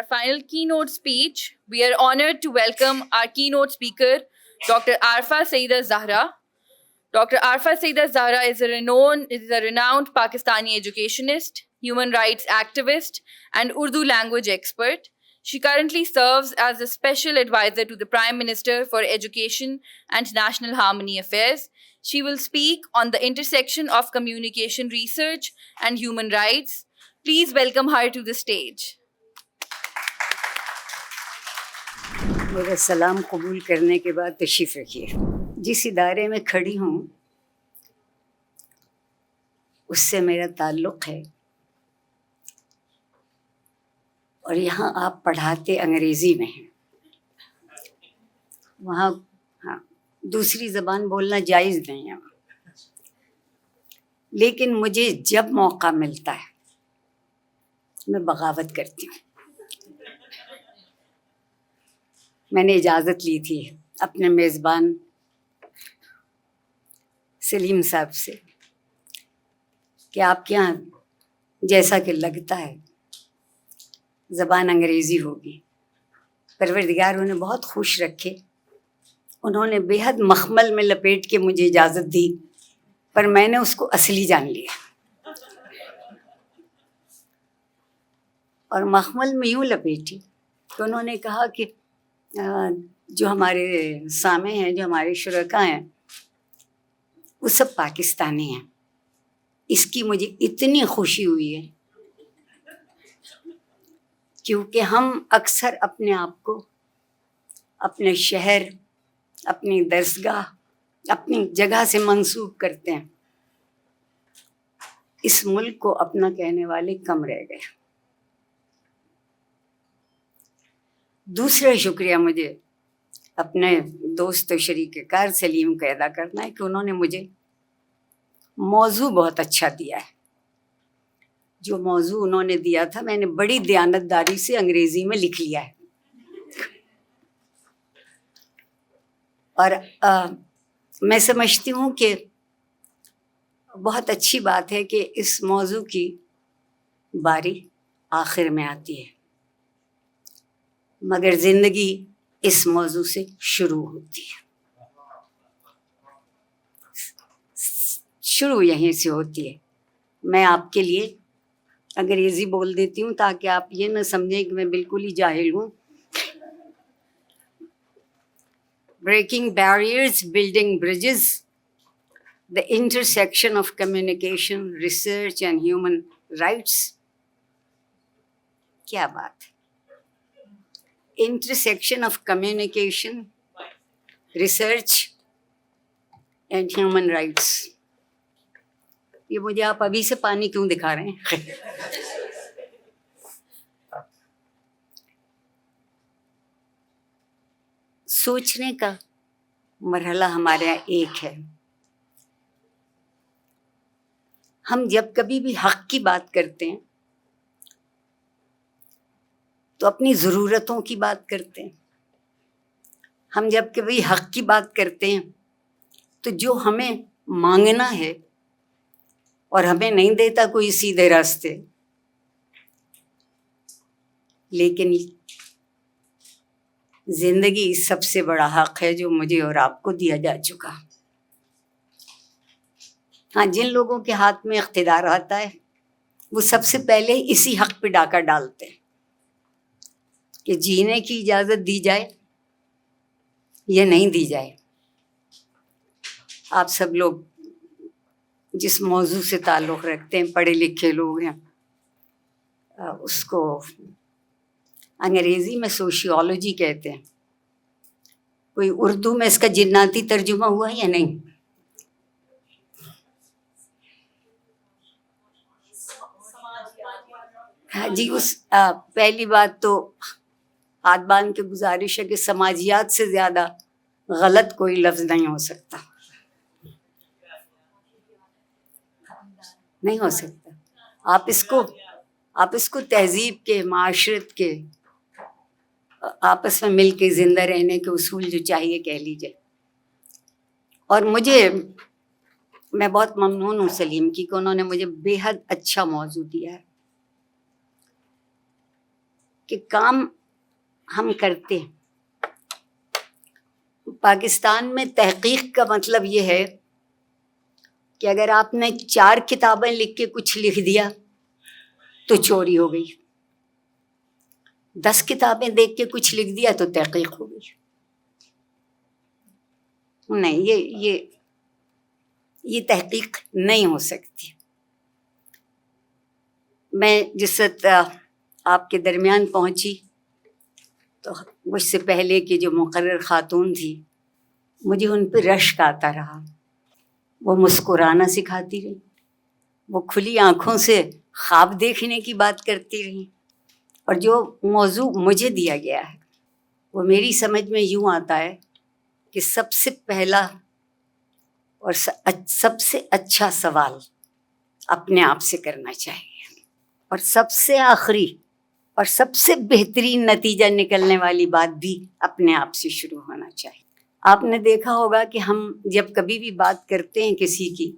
final keynote speech, we are honored to welcome our keynote speaker, Dr. Arfa Saida Zahra. Dr. Arfa Saida Zahra is a renowned Pakistani educationist, human rights activist, and Urdu language expert. She currently serves as a special advisor to the Prime Minister for Education and National Harmony Affairs. She will speak on the intersection of communication research and human rights. Please welcome her to the stage. میرا سلام قبول کرنے کے بعد تشریف رکھیے. جس ادارے میں کھڑی ہوں اس سے میرا تعلق ہے، اور یہاں آپ پڑھاتے انگریزی میں ہیں. وہاں دوسری زبان بولنا جائز نہیں ہے، لیکن مجھے جب موقع ملتا ہے میں بغاوت کرتی ہوں. میں نے اجازت لی تھی اپنے میزبان سلیم صاحب سے کہ آپ کے یہاں جیسا کہ لگتا ہے زبان انگریزی ہوگی. پروردگار انہیں بہت خوش رکھے، انہوں نے بے حد مخمل میں لپیٹ کے مجھے اجازت دی، پر میں نے اس کو اصلی جان لیا. اور مخمل میں یوں لپیٹی کہ انہوں نے کہا کہ جو ہمارے سامع ہیں، جو ہمارے شرکاء ہیں، وہ سب پاکستانی ہیں. اس کی مجھے اتنی خوشی ہوئی ہے کیونکہ ہم اکثر اپنے آپ کو اپنے شہر، اپنی درسگاہ، اپنی جگہ سے منسوب کرتے ہیں. اس ملک کو اپنا کہنے والے کم رہ گئے. دوسرا شکریہ مجھے اپنے دوست و شریک کار سلیم کا ادا کرنا ہے کہ انہوں نے مجھے موضوع بہت اچھا دیا ہے. جو موضوع انہوں نے دیا تھا میں نے بڑی دیانتداری سے انگریزی میں لکھ لیا ہے، اور میں سمجھتی ہوں کہ بہت اچھی بات ہے کہ اس موضوع کی باری آخر میں آتی ہے، مگر زندگی اس موضوع سے شروع ہوتی ہے. شروع یہیں سے ہوتی ہے. میں آپ کے لیے انگریزی بول دیتی ہوں تاکہ آپ یہ نہ سمجھیں کہ میں بالکل ہی جاہل ہوں. Breaking barriers, building bridges, the intersection of communication, research and human rights. کیا بات ہے! Intersection of communication, research and human rights. یہ مجھے آپ ابھی سے پانی کیوں دکھا رہے ہیں؟ سوچنے کا مرحلہ ہمارے یہاں ایک ہے. ہم جب کبھی بھی حق کی بات کرتے ہیں تو اپنی ضرورتوں کی بات کرتے ہیں. ہم جب کبھی حق کی بات کرتے ہیں تو جو ہمیں مانگنا ہے اور ہمیں نہیں دیتا کوئی سیدھے راستے، لیکن زندگی سب سے بڑا حق ہے جو مجھے اور آپ کو دیا جا چکا. ہاں، جن لوگوں کے ہاتھ میں اقتدار آتا ہے وہ سب سے پہلے اسی حق پہ ڈاکہ ڈالتے ہیں کہ جینے کی اجازت دی جائے یا نہیں دی جائے. آپ سب لوگ جس موضوع سے تعلق رکھتے ہیں، پڑھے لکھے لوگ ہیں، اس کو انگریزی میں سوشیولوجی کہتے ہیں. کوئی اردو میں اس کا جناتی ترجمہ ہوا یا نہیں؟ ہاں جی. پہلی بات تو ہاتھ باندھ کے گزارش ہے کہ سماجیات سے زیادہ غلط کوئی لفظ نہیں ہو سکتا، نہیں ہو سکتا. آپ اس کو تہذیب کے، معاشرت کے، آپس میں مل کے زندہ رہنے کے اصول جو چاہیے کہہ لیجیے. اور میں بہت ممنون ہوں سلیم کی کہ انہوں نے مجھے بے حد اچھا موضوع دیا ہے. کہ کام ہم کرتے ہیں. پاکستان میں تحقیق کا مطلب یہ ہے کہ اگر آپ نے 4 کتابیں لکھ کے کچھ لکھ دیا تو چوری ہو گئی. 10 کتابیں دیکھ کے کچھ لکھ دیا تو تحقیق ہو گئی. نہیں، یہ تحقیق نہیں ہو سکتی. میں جس وقت آپ کے درمیان پہنچی تو مجھ سے پہلے کی جو مقرر خاتون تھی، مجھے ان پہ رشک آتا رہا. وہ مسکرانا سکھاتی رہی، وہ کھلی آنکھوں سے خواب دیکھنے کی بات کرتی رہی، اور جو موضوع مجھے دیا گیا ہے وہ میری سمجھ میں یوں آتا ہے کہ سب سے پہلا اور سب سے اچھا سوال اپنے آپ سے کرنا چاہیے، اور سب سے آخری اور سب سے بہترین نتیجہ نکلنے والی بات بھی اپنے آپ سے شروع ہونا چاہیے. آپ نے دیکھا ہوگا کہ ہم جب کبھی بھی بات کرتے ہیں کسی کی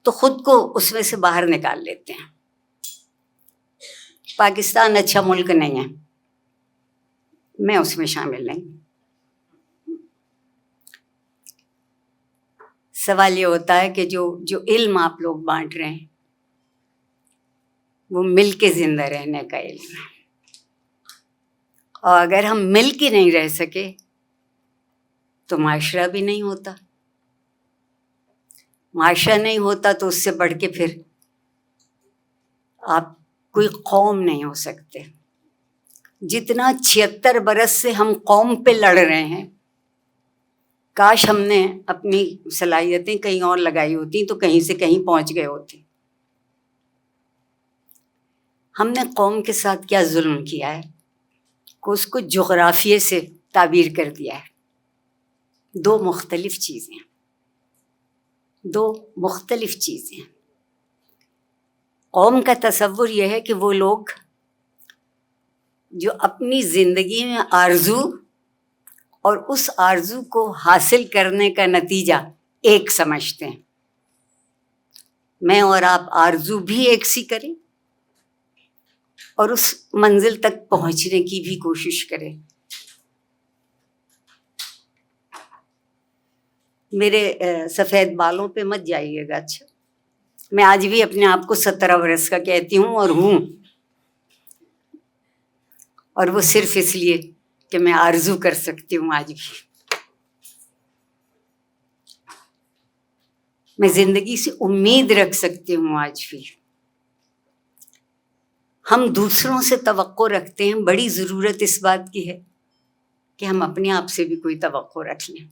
تو خود کو اس میں سے باہر نکال لیتے ہیں. پاکستان اچھا ملک نہیں ہے، میں اس میں شامل نہیں. سوال یہ ہوتا ہے کہ جو علم آپ لوگ بانٹ رہے ہیں وہ مل کے زندہ رہنے کا علم ہے، اور اگر ہم مل کے نہیں رہ سکے تو معاشرہ بھی نہیں ہوتا. معاشرہ نہیں ہوتا تو اس سے بڑھ کے پھر آپ کوئی قوم نہیں ہو سکتے. جتنا 76 برس سے ہم قوم پہ لڑ رہے ہیں، کاش ہم نے اپنی صلاحیتیں کہیں اور لگائی ہوتی تو کہیں سے کہیں پہنچ گئے ہوتے. ہم نے قوم کے ساتھ کیا ظلم کیا ہے کہ اس کو جغرافیے سے تعبیر کر دیا ہے. 2 مختلف چیزیں. قوم کا تصور یہ ہے کہ وہ لوگ جو اپنی زندگی میں آرزو اور اس آرزو کو حاصل کرنے کا نتیجہ ایک سمجھتے ہیں. میں اور آپ آرزو بھی ایک سی کریں اور اس منزل تک پہنچنے کی بھی کوشش کریں. میرے سفید بالوں پہ مت جائیے گا. اچھا، میں آج بھی اپنے آپ کو 17 برس کا کہتی ہوں اور ہوں، اور وہ صرف اس لیے کہ میں آرزو کر سکتی ہوں. آج بھی میں زندگی سے امید رکھ سکتی ہوں. آج بھی ہم دوسروں سے توقع رکھتے ہیں. بڑی ضرورت اس بات کی ہے کہ ہم اپنے آپ سے بھی کوئی توقع رکھ لیں.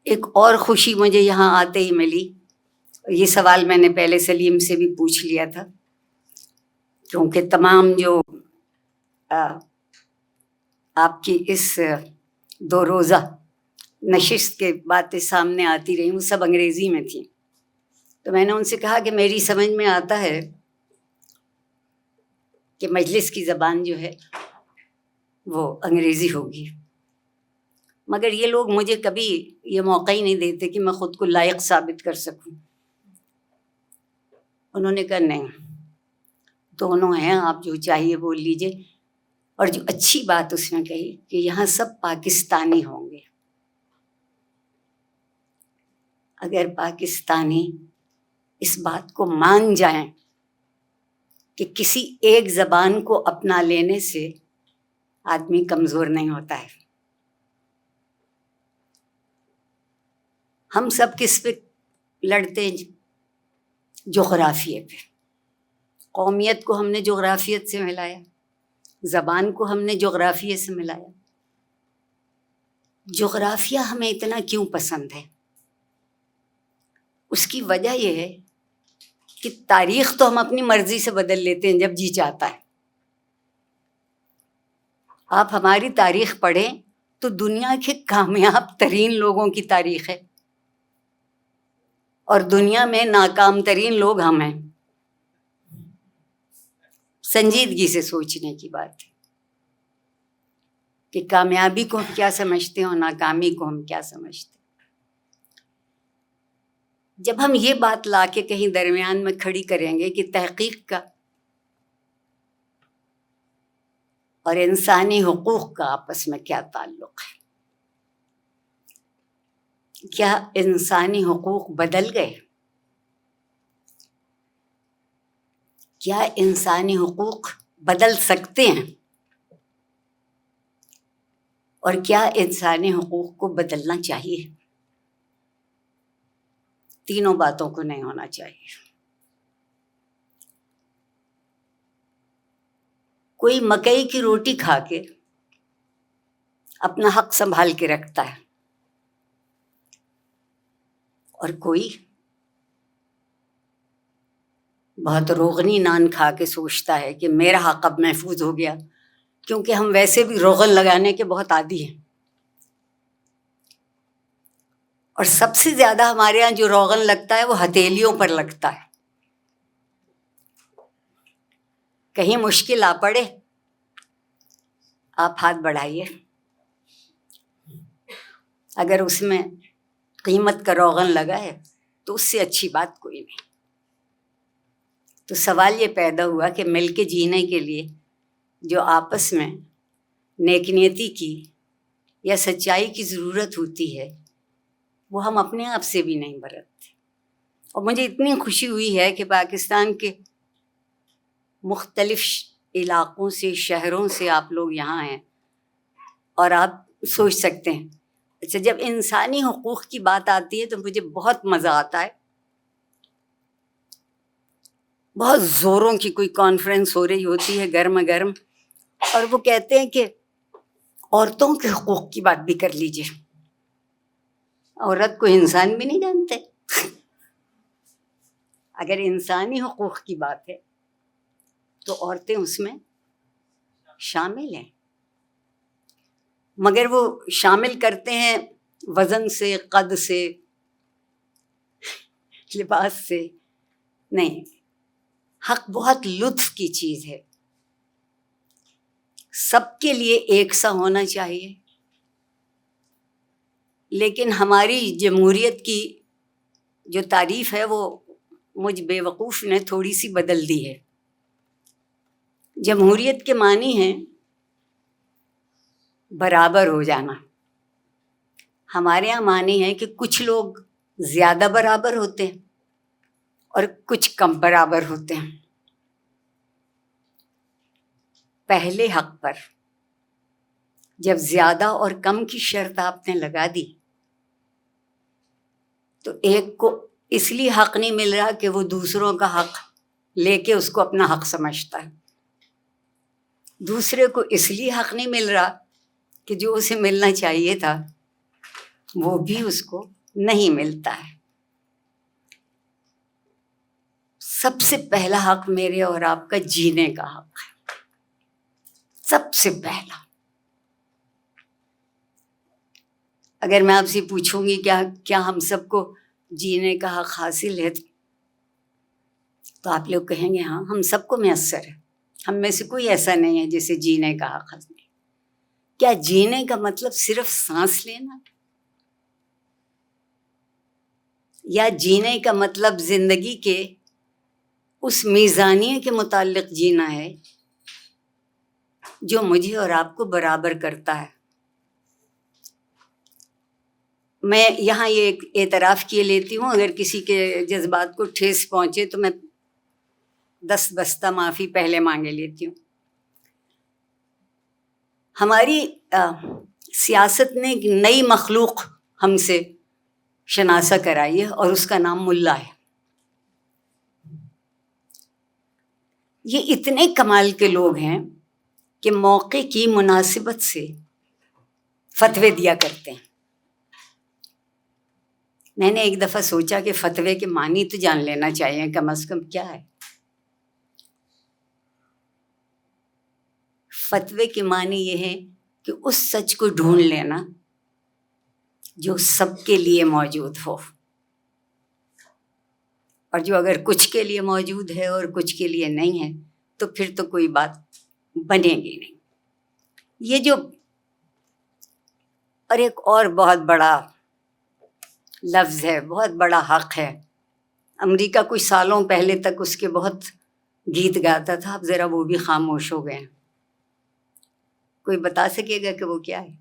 ایک اور خوشی مجھے یہاں آتے ہی ملی. یہ سوال میں نے پہلے سلیم سے بھی پوچھ لیا تھا، کیونکہ تمام جو آپ کی اس 2 روزہ نشست کے باتیں سامنے آتی رہی، وہ سب انگریزی میں تھیں. تو میں نے ان سے کہا کہ میری سمجھ میں آتا ہے کہ مجلس کی زبان جو ہے وہ انگریزی ہوگی، مگر یہ لوگ مجھے کبھی یہ موقع ہی نہیں دیتے کہ میں خود کو لائق ثابت کر سکوں. انہوں نے کہا نہیں، دونوں ہیں، آپ جو چاہیے بول لیجئے. اور جو اچھی بات اس میں کہی کہ یہاں سب پاکستانی ہوں گے. اگر پاکستانی اس بات کو مان جائیں کہ کسی ایک زبان کو اپنا لینے سے آدمی کمزور نہیں ہوتا ہے. ہم سب کس پہ لڑتے ہیں؟ جغرافیے پہ. قومیت کو ہم نے جغرافیت سے ملایا، زبان کو ہم نے جغرافیے سے ملایا. جغرافیہ ہمیں اتنا کیوں پسند ہے؟ اس کی وجہ یہ ہے کہ تاریخ تو ہم اپنی مرضی سے بدل لیتے ہیں جب جی چاہتا ہے. آپ ہماری تاریخ پڑھیں تو دنیا کے کامیاب ترین لوگوں کی تاریخ ہے، اور دنیا میں ناکام ترین لوگ ہم ہیں. سنجیدگی سے سوچنے کی بات ہے کہ کامیابی کو ہم کیا سمجھتے ہیں اور ناکامی کو ہم کیا سمجھتے ہیں. جب ہم یہ بات لا کے کہیں درمیان میں کھڑی کریں گے کہ تحقیق کا اور انسانی حقوق کا آپس میں کیا تعلق ہے، کیا انسانی حقوق بدل گئے؟ کیا انسانی حقوق بدل سکتے ہیں؟ اور کیا انسانی حقوق کو بدلنا چاہیے؟ تینوں باتوں کو نہیں ہونا چاہیے۔ کوئی مکئی کی روٹی کھا کے اپنا حق سنبھال کے رکھتا ہے، اور کوئی بہت روغنی نان کھا کے سوچتا ہے کہ میرا حق اب محفوظ ہو گیا، کیونکہ ہم ویسے بھی روغن لگانے کے بہت عادی ہیں، اور سب سے زیادہ ہمارے یہاں جو روغن لگتا ہے وہ ہتھیلیوں پر لگتا ہے۔ کہیں مشکل آ پڑے آپ ہاتھ بڑھائیے، اگر اس میں قیمت کا روغن لگا ہے تو اس سے اچھی بات کوئی نہیں۔ تو سوال یہ پیدا ہوا کہ مل کے جینے کے لیے جو آپس میں نیک نیتی کی یا سچائی کی ضرورت ہوتی ہے وہ ہم اپنے آپ سے بھی نہیں برتتے۔ اور مجھے اتنی خوشی ہوئی ہے کہ پاکستان کے مختلف علاقوں سے، شہروں سے آپ لوگ یہاں ہیں، اور آپ سوچ سکتے ہیں اچھا جب انسانی حقوق کی بات آتی ہے تو مجھے بہت مزہ آتا ہے۔ بہت زوروں کی کوئی کانفرنس ہو رہی ہوتی ہے گرما گرم، اور وہ کہتے ہیں کہ عورتوں کے حقوق کی بات بھی کر لیجیے۔ عورت کو انسان بھی نہیں جانتے۔ اگر انسانی حقوق کی بات ہے تو عورتیں اس میں شامل ہیں، مگر وہ شامل کرتے ہیں وزن سے، قد سے، لباس سے نہیں۔ حق بہت لطف کی چیز ہے، سب کے لیے ایک سا ہونا چاہیے، لیکن ہماری جمہوریت کی جو تعریف ہے وہ مجھ بے وقوف نے تھوڑی سی بدل دی ہے۔ جمہوریت کے معنی ہیں برابر ہو جانا، ہمارے یہاں معنی ہے کہ کچھ لوگ زیادہ برابر ہوتے ہیں اور کچھ کم برابر ہوتے ہیں۔ پہلے حق پر جب زیادہ اور کم کی شرط آپ نے لگا دی تو ایک کو اس لیے حق نہیں مل رہا کہ وہ دوسروں کا حق لے کے اس کو اپنا حق سمجھتا ہے، دوسرے کو اس لیے حق نہیں مل رہا کہ جو اسے ملنا چاہیے تھا وہ بھی اس کو نہیں ملتا ہے۔ سب سے پہلا حق میرے اور آپ کا جینے کا حق ہے، سب سے پہلا۔ اگر میں آپ سے پوچھوں گی کیا ہم سب کو جینے کا حق حاصل ہے تو آپ لوگ کہیں گے ہاں ہم سب کو میسر ہے، ہم میں سے کوئی ایسا نہیں ہے جسے جینے کا حق حاصل ہے۔ کیا جینے کا مطلب صرف سانس لینا، یا جینے کا مطلب زندگی کے اس میزانیے کے متعلق جینا ہے جو مجھے اور آپ کو برابر کرتا ہے؟ میں یہاں یہ ایک اعتراف کیے لیتی ہوں، اگر کسی کے جذبات کو ٹھیس پہنچے تو میں 10 بستہ معافی پہلے مانگے لیتی ہوں۔ ہماری سیاست نے ایک نئی مخلوق ہم سے شناسا کرائی ہے اور اس کا نام ملا ہے۔ یہ اتنے کمال کے لوگ ہیں کہ موقع کی مناسبت سے فتوے دیا کرتے ہیں۔ میں نے ایک دفعہ سوچا کہ فتوے کے معنی تو جان لینا چاہیے کم از کم، کیا ہے فتوے کے معنی؟ یہ ہے کہ اس سچ کو ڈھونڈ لینا جو سب کے لیے موجود ہو، اور جو اگر کچھ کے لیے موجود ہے اور کچھ کے لیے نہیں ہے تو پھر تو کوئی بات بنے گی نہیں۔ یہ جو اور ایک اور بہت بڑا لفظ ہے، بہت بڑا حق ہے امریکہ کچھ سالوں پہلے تک اس کے بہت گیت گاتا تھا، اب ذرا وہ بھی خاموش ہو گئے ہیں. کوئی بتا سکے گا کہ وہ کیا ہے؟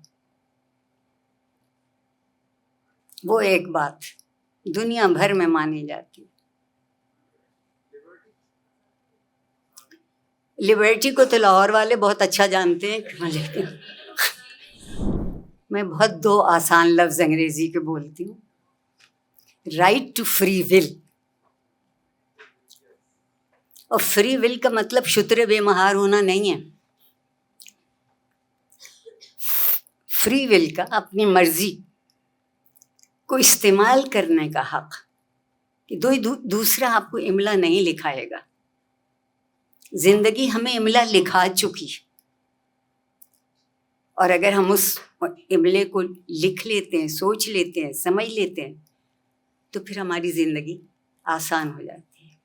وہ ایک بات دنیا بھر میں مانی جاتی ہے. لبرٹی کو تو لاہور والے بہت اچھا جانتے ہیں، لیکن میں بہت دو آسان لفظ انگریزی کے بولتی ہوں. رائٹ ٹو فری ول، اور فری ول کا مطلب شتر بے مہار ہونا نہیں ہے. فری ول کا اپنی مرضی کو استعمال کرنے کا حق، کہ دوسرا آپ کو املا نہیں لکھائے گا. زندگی ہمیں املا لکھا چکی، اور اگر ہم اس املے کو لکھ لیتے ہیں، سوچ لیتے ہیں، سمجھ لیتے ہیں، تو پھر ہماری زندگی آسان ہو جاتی ہے.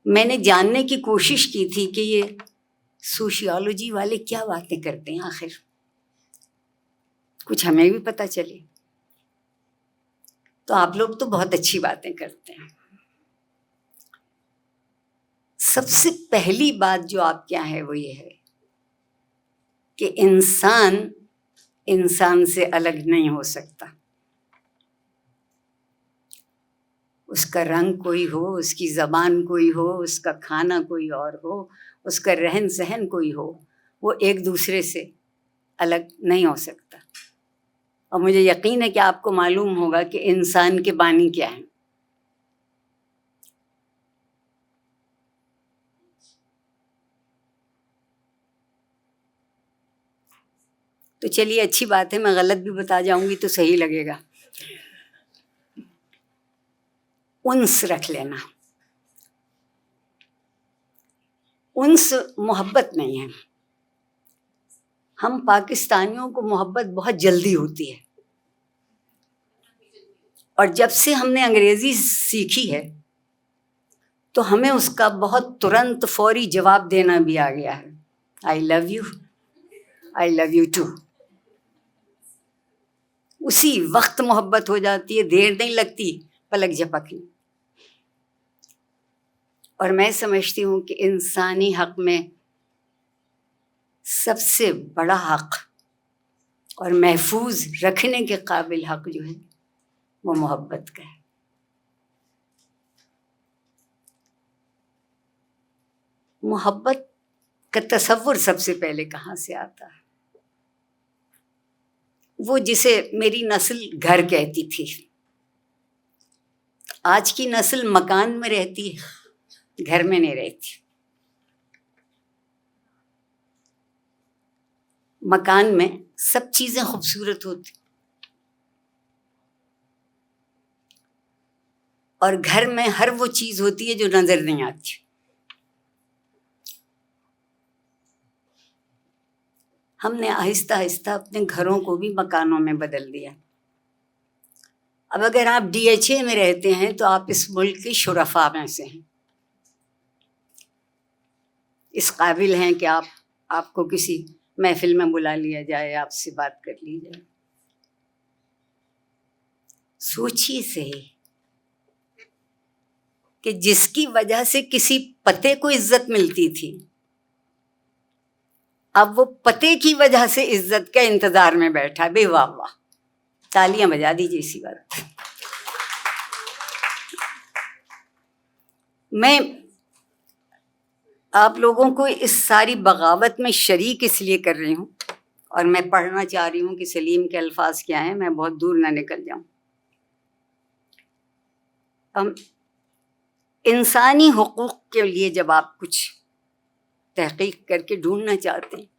میں نے جاننے کی کوشش کی تھی کہ یہ سوشیالوجی والے کیا باتیں کرتے ہیں، آخر کچھ ہمیں بھی پتہ چلے. تو آپ لوگ تو بہت اچھی باتیں کرتے ہیں. سب سے پہلی بات جو آپ کیا ہے وہ یہ ہے کہ انسان سے الگ نہیں ہو سکتا. اس کا رنگ کوئی ہو، اس کی زبان کوئی ہو، اس کا کھانا کوئی اور ہو، اس کا رہن سہن کوئی ہو، وہ ایک دوسرے سے الگ نہیں ہو سکتا. اور مجھے یقین ہے کہ آپ کو معلوم ہوگا کہ انسان کے بانی کیا ہیں. تو چلیے اچھی بات ہے، میں غلط بھی بتا جاؤں گی تو صحیح لگے گا. انس رکھ لینا. انس محبت نہیں ہے. ہم پاکستانیوں کو محبت بہت جلدی ہوتی ہے، اور جب سے ہم نے انگریزی سیکھی ہے تو ہمیں اس کا بہت ترنت فوری جواب دینا بھی آ گیا ہے. I love you, I love you too. اسی وقت محبت ہو جاتی ہے، دیر نہیں لگتی، پلک جھپکتی. اور میں سمجھتی ہوں کہ انسانی حق میں سب سے بڑا حق اور محفوظ رکھنے کے قابل حق جو ہے وہ محبت کا ہے. محبت کا تصور سب سے پہلے کہاں سے آتا ہے؟ وہ جسے میری نسل گھر کہتی تھی. آج کی نسل مکان میں رہتی ہے، گھر میں نہیں رہتی. مکان میں سب چیزیں خوبصورت ہوتی، اور گھر میں ہر وہ چیز ہوتی ہے جو نظر نہیں آتی. ہم نے آہستہ آہستہ اپنے گھروں کو بھی مکانوں میں بدل دیا. اب اگر آپ DHA میں رہتے ہیں تو آپ اس ملک کے شرفاء میں سے ہیں، اس قابل ہیں کہ آپ کو کسی محفل میں بلا لیا جائے، آپ سے بات کر لی جائے. سوچیے صحیح کہ جس کی وجہ سے کسی پتے کو عزت ملتی تھی، اب وہ پتے کی وجہ سے عزت کا انتظار میں بیٹھا. بے واہ واہ، تالیاں بجا دیجیے اسی بات. میں آپ لوگوں کو اس ساری بغاوت میں شریک اس لیے کر رہی ہوں، اور میں پڑھنا چاہ رہی ہوں کہ سلیم کے الفاظ کیا ہیں، میں بہت دور نہ نکل جاؤں. انسانی حقوق کے لیے جب آپ کچھ تحقیق کر کے ڈھونڈنا چاہتے ہیں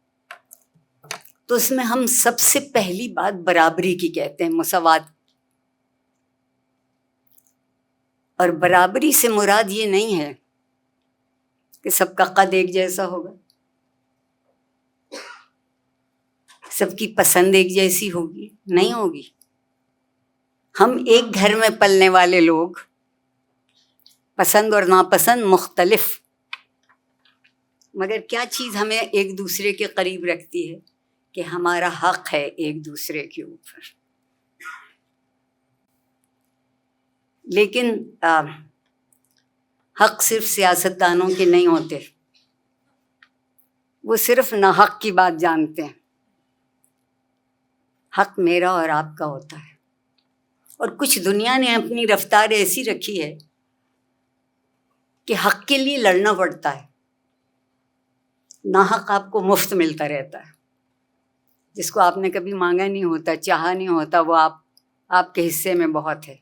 تو اس میں ہم سب سے پہلی بات برابری کی کہتے ہیں، مساوات. اور برابری سے مراد یہ نہیں ہے کہ سب کا قد ایک جیسا ہوگا، سب کی پسند ایک جیسی ہوگی، نہیں ہوگی. ہم ایک گھر میں پلنے والے لوگ، پسند اور ناپسند مختلف، مگر کیا چیز ہمیں ایک دوسرے کے قریب رکھتی ہے کہ ہمارا حق ہے ایک دوسرے کے اوپر. لیکن حق صرف سیاستدانوں کے نہیں ہوتے، وہ صرف ناحق کی بات جانتے ہیں. حق میرا اور آپ کا ہوتا ہے، اور کچھ دنیا نے اپنی رفتار ایسی رکھی ہے کہ حق کے لیے لڑنا پڑتا ہے، ناحق آپ کو مفت ملتا رہتا ہے. جس کو آپ نے کبھی مانگا نہیں ہوتا، چاہا نہیں ہوتا، وہ آپ کے حصے میں بہت ہے.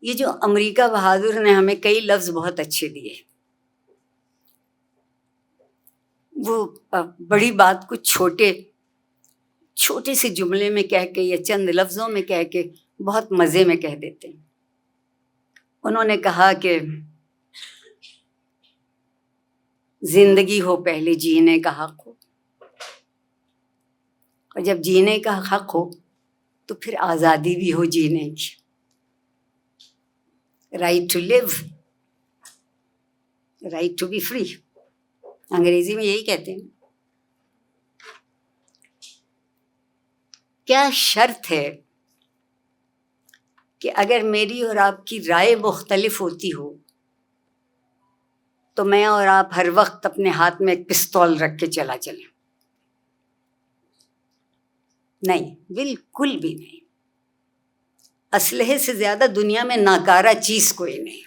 یہ جو امریکہ بہادر نے ہمیں کئی لفظ بہت اچھے دیے، وہ بڑی بات کو چھوٹے سے جملے میں کہہ کے یا چند لفظوں میں کہہ کے بہت مزے میں کہہ دیتے ہیں. انہوں نے کہا کہ زندگی ہو پہلے جینے کا حق ہو، اور جب جینے کا حق ہو تو پھر آزادی بھی ہو جینے کی. Right to live, right to be free, انگریزی میں یہی کہتے ہیں. کیا شرط ہے کہ اگر میری اور آپ کی رائے مختلف ہوتی ہو تو میں اور آپ ہر وقت اپنے ہاتھ میں ایک پستول رکھ کے چلیں؟ نہیں، بالکل بھی نہیں. اسلحے سے زیادہ دنیا میں ناکارہ چیز کوئی نہیں.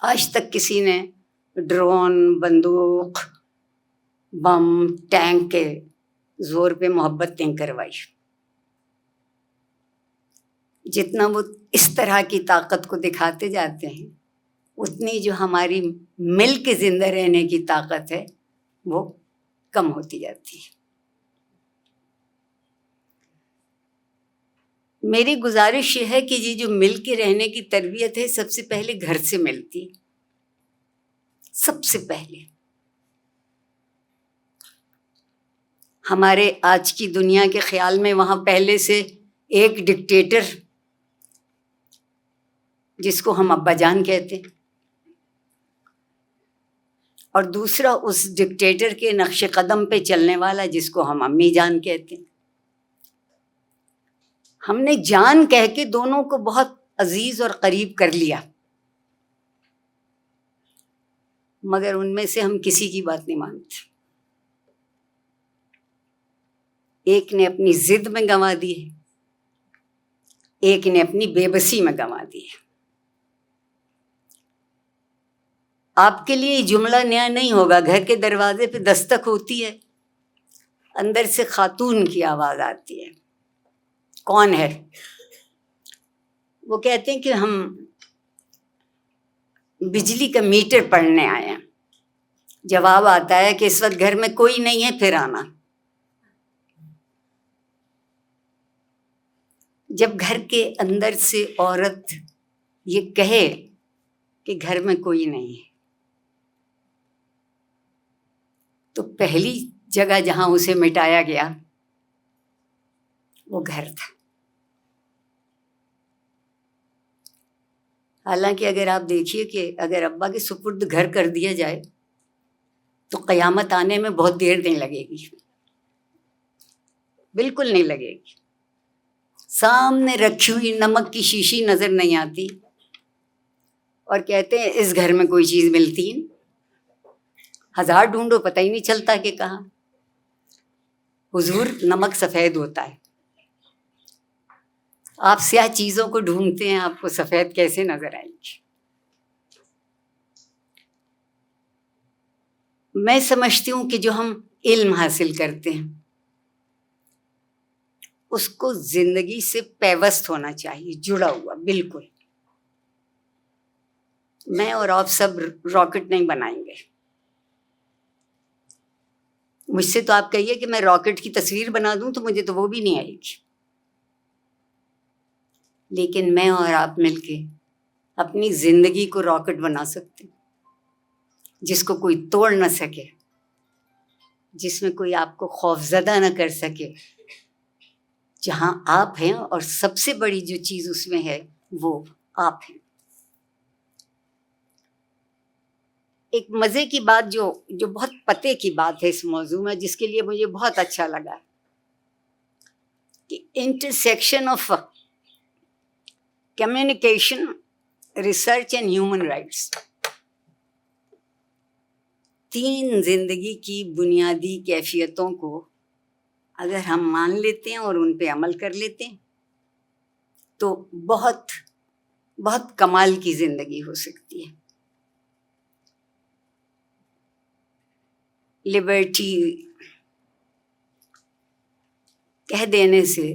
آج تک کسی نے ڈرون، بندوق، بم، ٹینک کے زور پہ محبت نہیں کروائی. جتنا وہ اس طرح کی طاقت کو دکھاتے جاتے ہیں، اتنی جو ہماری مل کے زندہ رہنے کی طاقت ہے وہ کم ہوتی جاتی ہے. میری گزارش یہ ہے کہ یہ جو مل کے رہنے کی تربیت ہے، سب سے پہلے گھر سے ملتی. سب سے پہلے ہمارے آج کی دنیا کے خیال میں وہاں پہلے سے ایک ڈکٹیٹر، جس کو ہم ابا جان کہتے ہیں، اور دوسرا اس ڈکٹیٹر کے نقش قدم پہ چلنے والا جس کو ہم امی جان کہتے ہیں. ہم نے جان کہہ کے دونوں کو بہت عزیز اور قریب کر لیا، مگر ان میں سے ہم کسی کی بات نہیں مانتے. ایک نے اپنی ضد میں گنوا دی ہے، ایک نے اپنی بے بسی میں گنوا دی ہے. آپ کے لیے یہ جملہ نیا نہیں ہوگا. گھر کے دروازے پہ دستک ہوتی ہے، اندر سے خاتون کی آواز آتی ہے. کون ہے؟ وہ کہتے ہیں کہ ہم بجلی کا میٹر پڑھنے آئے ہیں. جواب آتا ہے کہ اس وقت گھر میں کوئی نہیں ہے، پھر آنا. جب گھر کے اندر سے عورت یہ کہے کہ گھر میں کوئی نہیں ہے، تو پہلی جگہ جہاں اسے مٹایا گیا وہ گھر تھا. حالانکہ اگر آپ دیکھیے کہ اگر ابا کے سپرد گھر کر دیا جائے تو قیامت آنے میں بہت دیر نہیں لگے گی، بالکل نہیں لگے گی. سامنے رکھی ہوئی نمک کی شیشی نظر نہیں آتی اور کہتے ہیں اس گھر میں کوئی چیز ملتی نہیں. 1000 ڈھونڈو پتہ ہی نہیں چلتا کہ کہاں. حضور، نمک سفید ہوتا ہے. آپ سیاہ چیزوں کو ڈھونڈتے ہیں، آپ کو سفید کیسے نظر آئے گی؟ میں سمجھتی ہوں کہ جو ہم علم حاصل کرتے ہیں اس کو زندگی سے پیوست ہونا چاہیے، جڑا ہوا. بالکل میں اور آپ سب راکٹ نہیں بنائیں گے. مجھ سے تو آپ کہیے کہ میں راکٹ کی تصویر بنا دوں تو مجھے تو وہ بھی نہیں آئے گی. لیکن میں اور آپ مل کے اپنی زندگی کو راکٹ بنا سکتے ہیں، جس کو کوئی توڑ نہ سکے، جس میں کوئی آپ کو خوفزدہ نہ کر سکے. جہاں آپ ہیں، اور سب سے بڑی جو چیز اس میں ہے وہ آپ ہیں. ایک مزے کی بات جو بہت پتے کی بات ہے اس موضوع میں، جس کے لیے مجھے بہت اچھا لگا کہ intersection of communication, research and human rights, تین زندگی کی بنیادی کیفیتوں کو اگر ہم مان لیتے ہیں اور ان پہ عمل کر لیتے ہیں تو بہت بہت کمال کی زندگی ہو سکتی ہے. لبرٹی کہہ دینے سے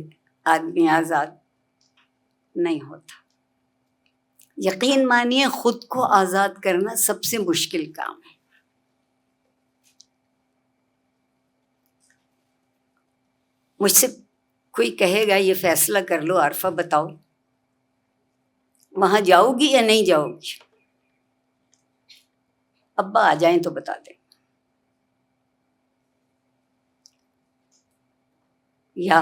آدمی آزاد نہیں ہوتا. یقین مانیے خود کو آزاد کرنا سب سے مشکل کام ہے. مجھ سے کوئی کہے گا یہ فیصلہ کر لو عارفہ، بتاؤ وہاں جاؤ گی یا نہیں جاؤ گی؟ ابا آ جائیں تو بتا دیں. یا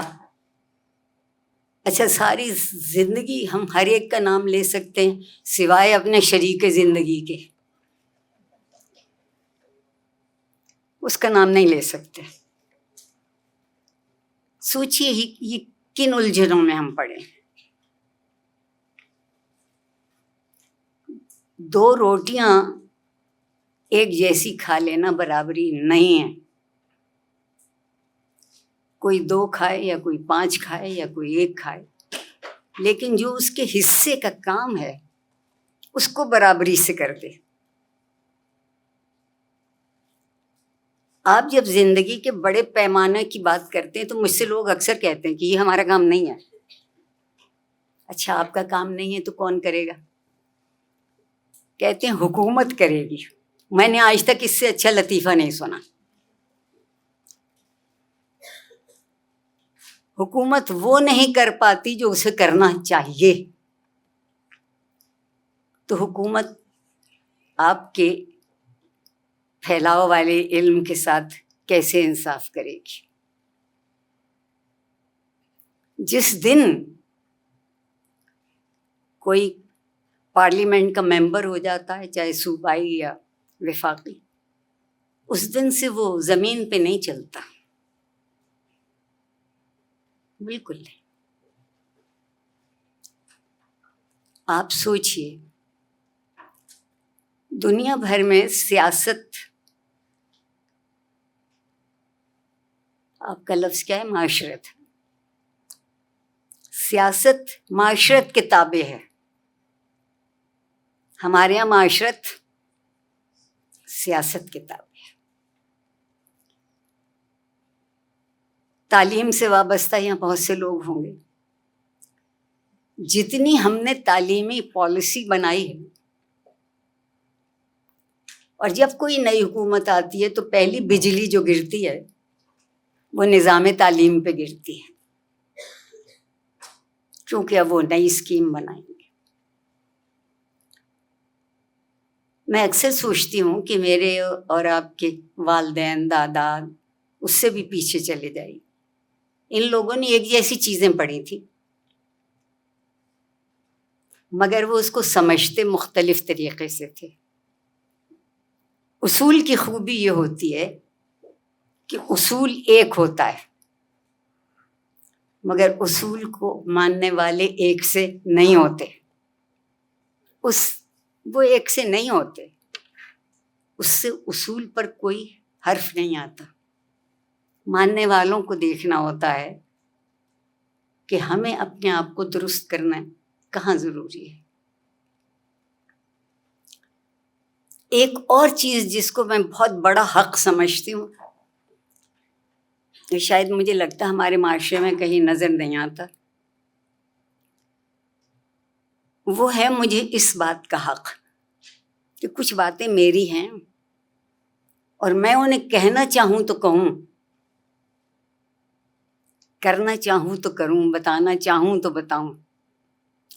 اچھا ساری زندگی ہم ہر ایک کا نام لے سکتے ہیں سوائے اپنے شریک زندگی کے، اس کا نام نہیں لے سکتے. سوچئے یہ کن الجھنوں میں ہم پڑے. دو روٹیاں ایک جیسی کھا لینا برابری نہیں ہے. کوئی 2 کھائے یا کوئی 5 کھائے یا کوئی 1 کھائے، لیکن جو اس کے حصے کا کام ہے اس کو برابری سے کر دے. آپ جب زندگی کے بڑے پیمانے کی بات کرتے ہیں تو مجھ سے لوگ اکثر کہتے ہیں کہ یہ ہمارا کام نہیں ہے. اچھا آپ کا کام نہیں ہے تو کون کرے گا؟ کہتے ہیں حکومت کرے گی. میں نے آج تک اس سے اچھا لطیفہ نہیں سنا. حکومت وہ نہیں کر پاتی جو اسے کرنا چاہیے. تو حکومت آپ کے پھیلاؤ والے علم کے ساتھ کیسے انصاف کرے گی؟ جس دن کوئی پارلیمنٹ کا ممبر ہو جاتا ہے، چاہے صوبائی یا وفاقی، اس دن سے وہ زمین پہ نہیں چلتا. بالکل نہیں. آپ سوچئے دنیا بھر میں سیاست، آپ کا لفظ کیا ہے؟ معاشرت. سیاست معاشرت کے تابع ہے. ہمارے یہاں معاشرت سیاست کے تابع ہے. تعلیم سے وابستہ یہاں بہت سے لوگ ہوں گے. جتنی ہم نے تعلیمی پالیسی بنائی ہے، اور جب کوئی نئی حکومت آتی ہے تو پہلی بجلی جو گرتی ہے وہ نظام تعلیم پہ گرتی ہے، کیونکہ اب وہ نئی اسکیم بنائیں گے. میں اکثر سوچتی ہوں کہ میرے اور آپ کے والدین، دادا اس سے بھی پیچھے چلے جائیں، ان لوگوں نے ایک جیسی چیزیں پڑھی تھی، مگر وہ اس کو سمجھتے مختلف طریقے سے تھے. اصول کی خوبی یہ ہوتی ہے کہ اصول ایک ہوتا ہے، مگر اصول کو ماننے والے ایک سے نہیں ہوتے. وہ ایک سے نہیں ہوتے، اس سے اصول پر کوئی حرف نہیں آتا. ماننے والوں کو دیکھنا ہوتا ہے کہ ہمیں اپنے آپ کو درست کرنا کہاں ضروری ہے. ایک اور چیز جس کو میں بہت بڑا حق سمجھتی ہوں، شاید مجھے لگتا ہے ہمارے معاشرے میں کہیں نظر نہیں آتا، وہ ہے مجھے اس بات کا حق کہ کچھ باتیں میری ہیں اور میں انہیں کہنا چاہوں تو کہوں، کرنا چاہوں تو کروں، بتانا چاہوں تو بتاؤں،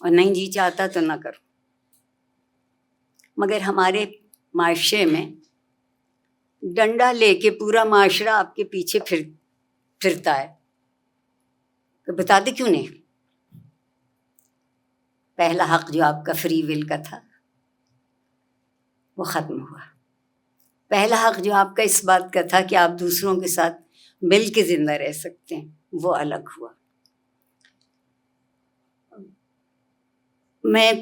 اور نہیں جی چاہتا تو نہ کروں. مگر ہمارے معاشرے میں ڈنڈا لے کے پورا معاشرہ آپ کے پیچھے پھرتا ہے کہ بتا دے کیوں نہیں. پہلا حق جو آپ کا فری ول کا تھا وہ ختم ہوا. پہلا حق جو آپ کا اس بات کا تھا کہ آپ دوسروں کے ساتھ مل کے زندہ رہ سکتے ہیں، وہ الگ ہوا۔ میں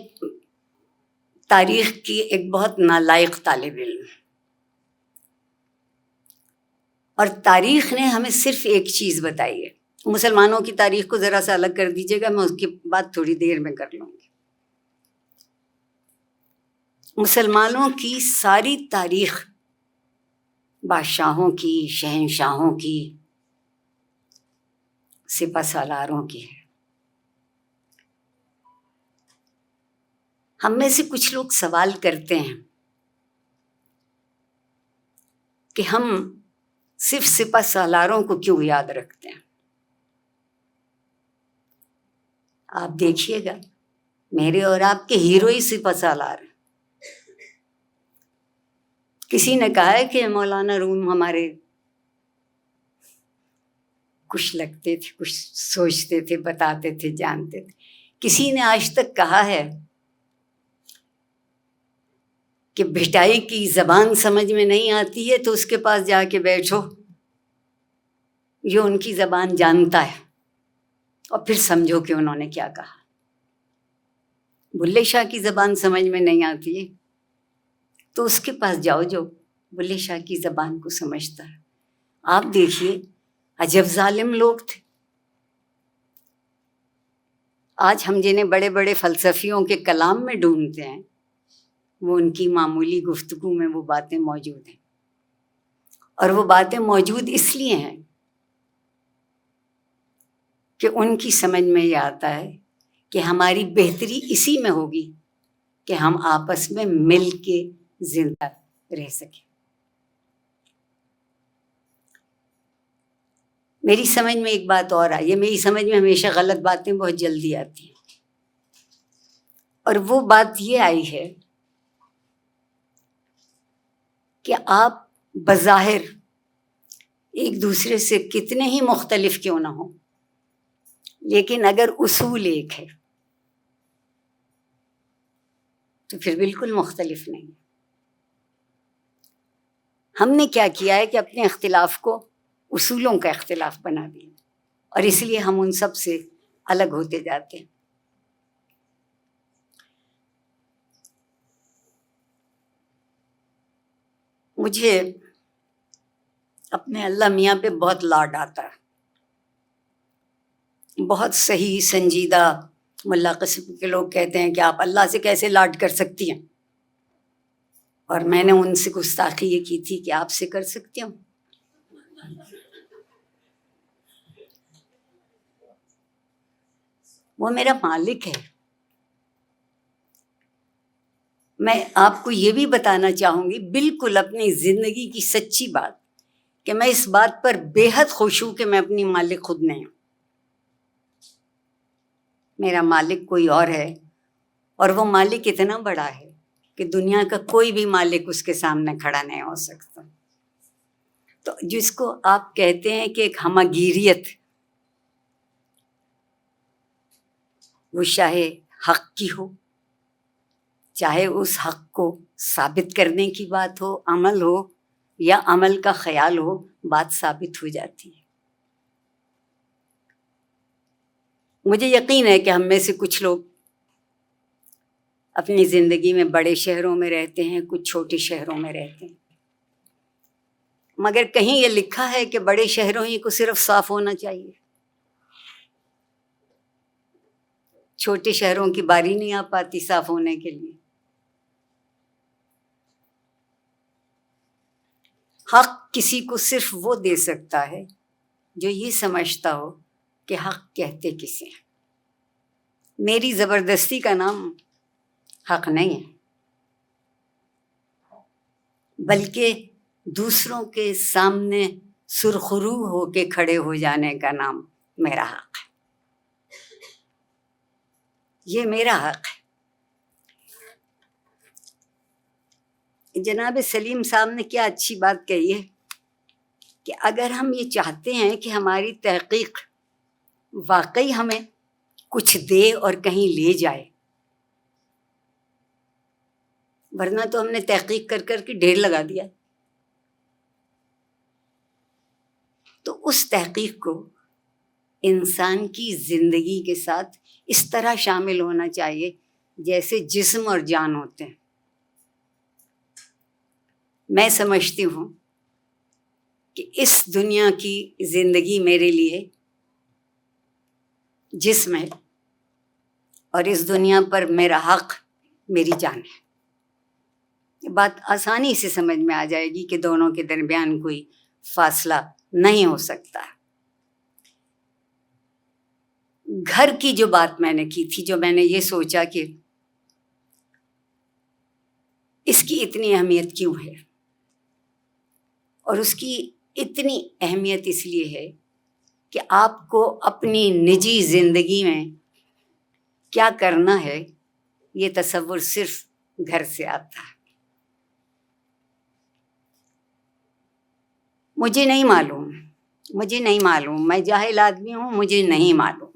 تاریخ کی ایک بہت نالائق طالب علم، اور تاریخ نے ہمیں صرف ایک چیز بتائی ہے۔ مسلمانوں کی تاریخ کو ذرا سا الگ کر دیجیے گا، میں اس کی بات تھوڑی دیر میں کر لوں گی۔ مسلمانوں کی ساری تاریخ بادشاہوں کی، شہنشاہوں کی، سپہ سالاروں کی ہے۔ ہم میں سے کچھ لوگ سوال کرتے ہیں کہ ہم صرف سپہ سالاروں کو کیوں یاد رکھتے ہیں؟ آپ دیکھیے گا، میرے اور آپ کے ہیرو ہی سپہ سالار ہیں۔ کسی نے کہا ہے کہ مولانا روم ہمارے کچھ لگتے تھے، کچھ سوچتے تھے، بتاتے تھے، جانتے تھے۔ کسی نے آج تک کہا ہے کہ بھٹائی کی زبان سمجھ میں نہیں آتی ہے تو اس کے پاس جا کے بیٹھو، جو ان کی زبان جانتا ہے، اور پھر سمجھو کہ انہوں نے کیا کہا۔ بلے شاہ کی زبان سمجھ میں نہیں آتی ہے تو اس کے پاس جاؤ جو بلے شاہ کی زبان کو سمجھتا ہے۔ آپ دیکھیے، عجب ظالم لوگ تھے۔ آج ہم جنہیں بڑے بڑے فلسفیوں کے کلام میں ڈھونڈتے ہیں، وہ ان کی معمولی گفتگو میں وہ باتیں موجود ہیں، اور وہ باتیں موجود اس لیے ہیں کہ ان کی سمجھ میں یہ آتا ہے کہ ہماری بہتری اسی میں ہوگی کہ ہم آپس میں مل کے زندہ رہ سکیں۔ میری سمجھ میں ایک بات اور آئی ہے، میری سمجھ میں ہمیشہ غلط باتیں بہت جلدی آتی ہیں، اور وہ بات یہ آئی ہے کہ آپ بظاہر ایک دوسرے سے کتنے ہی مختلف کیوں نہ ہوں، لیکن اگر اصول ایک ہے تو پھر بالکل مختلف نہیں۔ ہم نے کیا کیا ہے کہ اپنے اختلاف کو اصولوں کا اختلاف بنا دیا، اور اس لیے ہم ان سب سے الگ ہوتے جاتے ہیں۔ مجھے اپنے اللہ میاں پہ بہت لاڈ آتا ہے۔ بہت صحیح سنجیدہ ملا قسم کے لوگ کہتے ہیں کہ آپ اللہ سے کیسے لاڈ کر سکتی ہیں، اور میں نے ان سے گستاخی یہ کی تھی کہ آپ سے کر سکتی ہوں۔ وہ میرا مالک ہے۔ میں آپ کو یہ بھی بتانا چاہوں گی، بالکل اپنی زندگی کی سچی بات، کہ میں اس بات پر بے حد خوش ہوں کہ میں اپنی مالک خود نہیں ہوں۔ میرا مالک کوئی اور ہے، اور وہ مالک اتنا بڑا ہے کہ دنیا کا کوئی بھی مالک اس کے سامنے کھڑا نہیں ہو سکتا۔ تو جس کو آپ کہتے ہیں کہ ایک ہمگیریت، وہ چاہے حق کی ہو، چاہے اس حق کو ثابت کرنے کی بات ہو، عمل ہو یا عمل کا خیال ہو، بات ثابت ہو جاتی ہے۔ مجھے یقین ہے کہ ہم میں سے کچھ لوگ اپنی زندگی میں بڑے شہروں میں رہتے ہیں، کچھ چھوٹے شہروں میں رہتے ہیں، مگر کہیں یہ لکھا ہے کہ بڑے شہروں ہی کو صرف صاف ہونا چاہیے، چھوٹے شہروں کی باری نہیں آ پاتی صاف ہونے کے لیے۔ حق کسی کو صرف وہ دے سکتا ہے جو یہ سمجھتا ہو کہ حق کہتے کسے ہیں۔ میری زبردستی کا نام حق نہیں ہے، بلکہ دوسروں کے سامنے سرخرو ہو کے کھڑے ہو جانے کا نام میرا حق ہے۔ یہ میرا حق ہے۔ جناب سلیم صاحب نے کیا اچھی بات کہی ہے کہ اگر ہم یہ چاہتے ہیں کہ ہماری تحقیق واقعی ہمیں کچھ دے اور کہیں لے جائے، ورنہ تو ہم نے تحقیق کر کر کے ڈھیر لگا دیا، تو اس تحقیق کو انسان کی زندگی کے ساتھ اس طرح شامل ہونا چاہیے جیسے جسم اور جان ہوتے ہیں. میں سمجھتی ہوں کہ اس دنیا کی زندگی میرے لیے جسم ہے اور اس دنیا پر میرا حق میری جان ہے. یہ بات آسانی سے سمجھ میں آ جائے گی کہ دونوں کے درمیان کوئی فاصلہ نہیں ہو سکتا. گھر کی جو بات میں نے کی تھی، جو میں نے یہ سوچا کہ اس کی اتنی اہمیت کیوں ہے، اور اس کی اتنی اہمیت اس لیے ہے کہ آپ کو اپنی نجی زندگی میں کیا کرنا ہے یہ تصور صرف گھر سے آتا ہے. مجھے نہیں معلوم، میں جاہل آدمی ہوں، مجھے نہیں معلوم.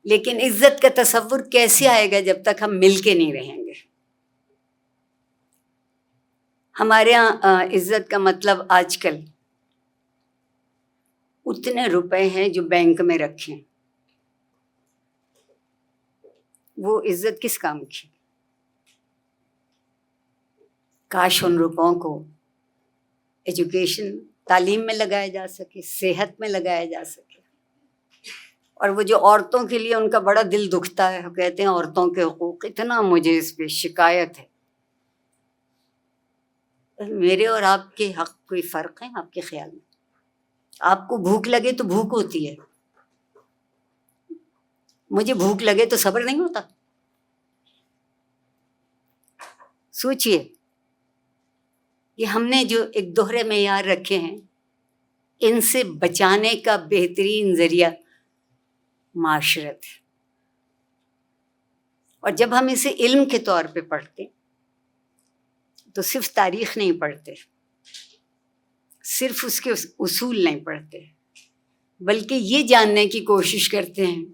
لیکن عزت کا تصور کیسے آئے گا جب تک ہم مل کے نہیں رہیں گے. ہمارے یہاں عزت کا مطلب آج کل اتنے روپے ہیں جو بینک میں رکھیں، وہ عزت کس کام کی؟ کاش ان روپوں کو ایجوکیشن، تعلیم میں لگایا جا سکے، صحت میں لگایا جا سکے. اور وہ جو عورتوں کے لیے ان کا بڑا دل دکھتا ہے، وہ کہتے ہیں عورتوں کے حقوق، اتنا مجھے اس پہ شکایت ہے. میرے اور آپ کے حق کوئی فرق ہے آپ کے خیال میں؟ آپ کو بھوک لگے تو بھوک ہوتی ہے، مجھے بھوک لگے تو صبر نہیں ہوتا. سوچئے کہ ہم نے جو ایک دوہرے معیار رکھے ہیں، ان سے بچانے کا بہترین ذریعہ معاشرت ہے. اور جب ہم اسے علم کے طور پہ پڑھتے تو صرف تاریخ نہیں پڑھتے، صرف اس کے اصول نہیں پڑھتے، بلکہ یہ جاننے کی کوشش کرتے ہیں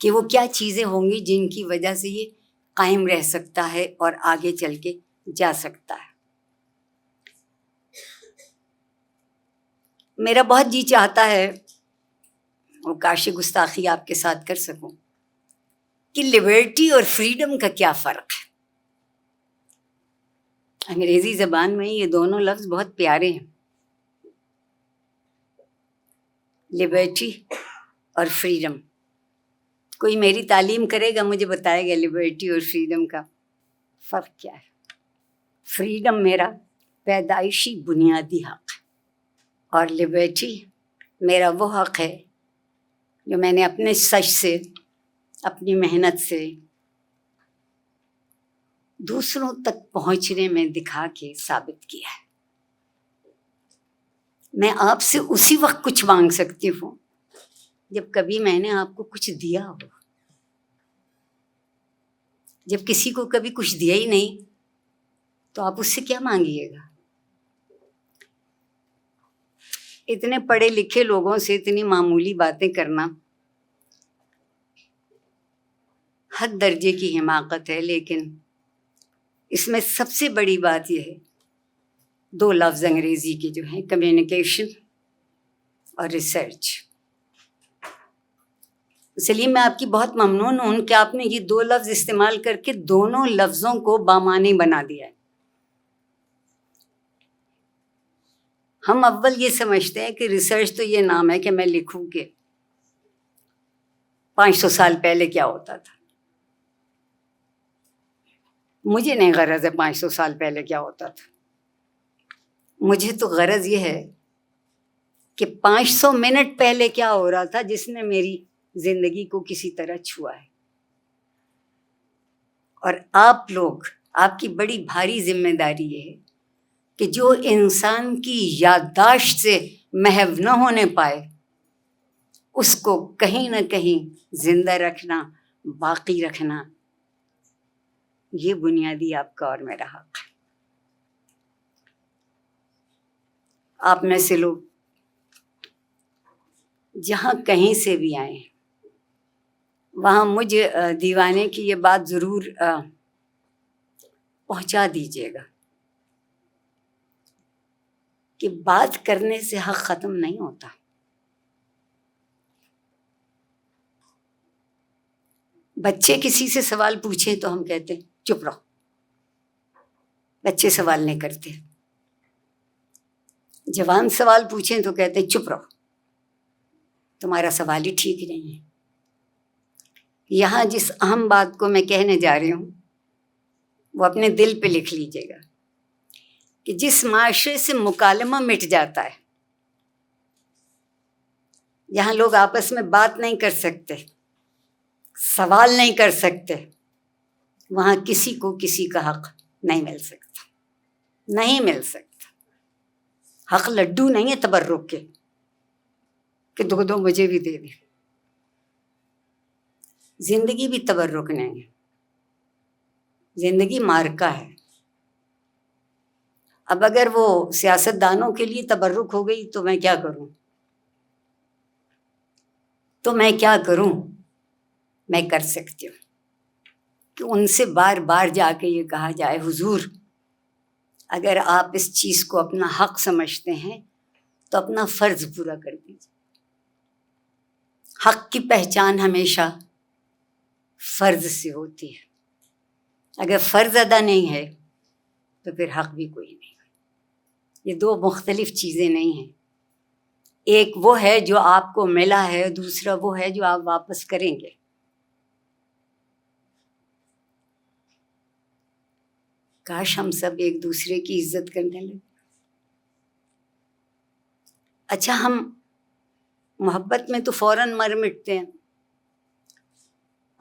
کہ وہ کیا چیزیں ہوں گی جن کی وجہ سے یہ قائم رہ سکتا ہے اور آگے چل کے جا سکتا ہے. میرا بہت جی چاہتا ہے، وہ کاش گستاخی آپ کے ساتھ کر سکوں، کہ لبرٹی اور فریڈم کا کیا فرق ہے. انگریزی زبان میں یہ دونوں لفظ بہت پیارے ہیں، لبرٹی اور فریڈم. کوئی میری تعلیم کرے گا، مجھے بتائے گا لبرٹی اور فریڈم کا فرق کیا ہے. فریڈم میرا پیدائشی بنیادی حق ہے، اور لبرٹی میرا وہ حق ہے جو میں نے اپنے سچ سے، اپنی محنت سے دوسروں تک پہنچنے میں دکھا کے ثابت کیا ہے. میں آپ سے اسی وقت کچھ مانگ سکتی ہوں جب کبھی میں نے آپ کو کچھ دیا ہو. جب کسی کو کبھی کچھ دیا ہی نہیں تو آپ اس سے کیا مانگیے گا؟ اتنے پڑھے لکھے لوگوں سے اتنی معمولی باتیں کرنا حد درجے کی حماقت ہے. لیکن اس میں سب سے بڑی بات یہ ہے، دو لفظ انگریزی کے جو ہیں، کمیونیکیشن اور ریسرچ. سلیم، میں آپ کی بہت ممنون ہوں کہ آپ نے یہ دو لفظ استعمال کر کے دونوں لفظوں کو بامعنی بنا دیا ہے. ہم اول یہ سمجھتے ہیں کہ ریسرچ تو یہ نام ہے کہ میں لکھوں کہ 500 سال پہلے کیا ہوتا تھا. مجھے نہیں غرض ہے 500 سال پہلے کیا ہوتا تھا. مجھے تو غرض یہ ہے کہ 500 منٹ پہلے کیا ہو رہا تھا جس نے میری زندگی کو کسی طرح چھوا ہے. اور آپ لوگ، آپ کی بڑی بھاری ذمہ داری یہ ہے کہ جو انسان کی یادداشت سے محو نہ ہونے پائے، اس کو کہیں نہ کہیں زندہ رکھنا، باقی رکھنا، یہ بنیادی آپ کا اور میرا حق ہے. آپ میں سے لوگ جہاں کہیں سے بھی آئیں، وہاں مجھ دیوانے کی یہ بات ضرور پہنچا دیجیے گا کہ بات کرنے سے حق ختم نہیں ہوتا. بچے کسی سے سوال پوچھیں تو ہم کہتے ہیں چپ رہو، بچے سوال نہیں کرتے. جوان سوال پوچھیں تو کہتے ہیں چپ رہو، تمہارا سوال ہی ٹھیک نہیں ہے. یہاں جس اہم بات کو میں کہنے جا رہی ہوں وہ اپنے دل پہ لکھ لیجیے گا کہ جس معاشرے سے مکالمہ مٹ جاتا ہے، یہاں لوگ آپس میں بات نہیں کر سکتے، سوال نہیں کر سکتے، وہاں کسی کو کسی کا حق نہیں مل سکتا، نہیں مل سکتا. حق لڈو نہیں ہے تبرک کے کہ دو دو مجھے بھی دے دے. زندگی بھی تبرک نہیں ہے، زندگی مارکا ہے. اب اگر وہ سیاست دانوں کے لیے تبرک ہو گئی تو میں کیا کروں؟ میں کر سکتی ہوں کہ ان سے بار بار جا کے یہ کہا جائے حضور اگر آپ اس چیز کو اپنا حق سمجھتے ہیں تو اپنا فرض پورا کر دیجیے. حق کی پہچان ہمیشہ فرض سے ہوتی ہے. اگر فرض ادا نہیں ہے تو پھر حق بھی کوئی نہیں. یہ دو مختلف چیزیں نہیں ہیں. ایک وہ ہے جو آپ کو ملا ہے، دوسرا وہ ہے جو آپ واپس کریں گے. کاش ہم سب ایک دوسرے کی عزت کرنے لگے. اچھا، ہم محبت میں تو فوراً مر مٹتے ہیں.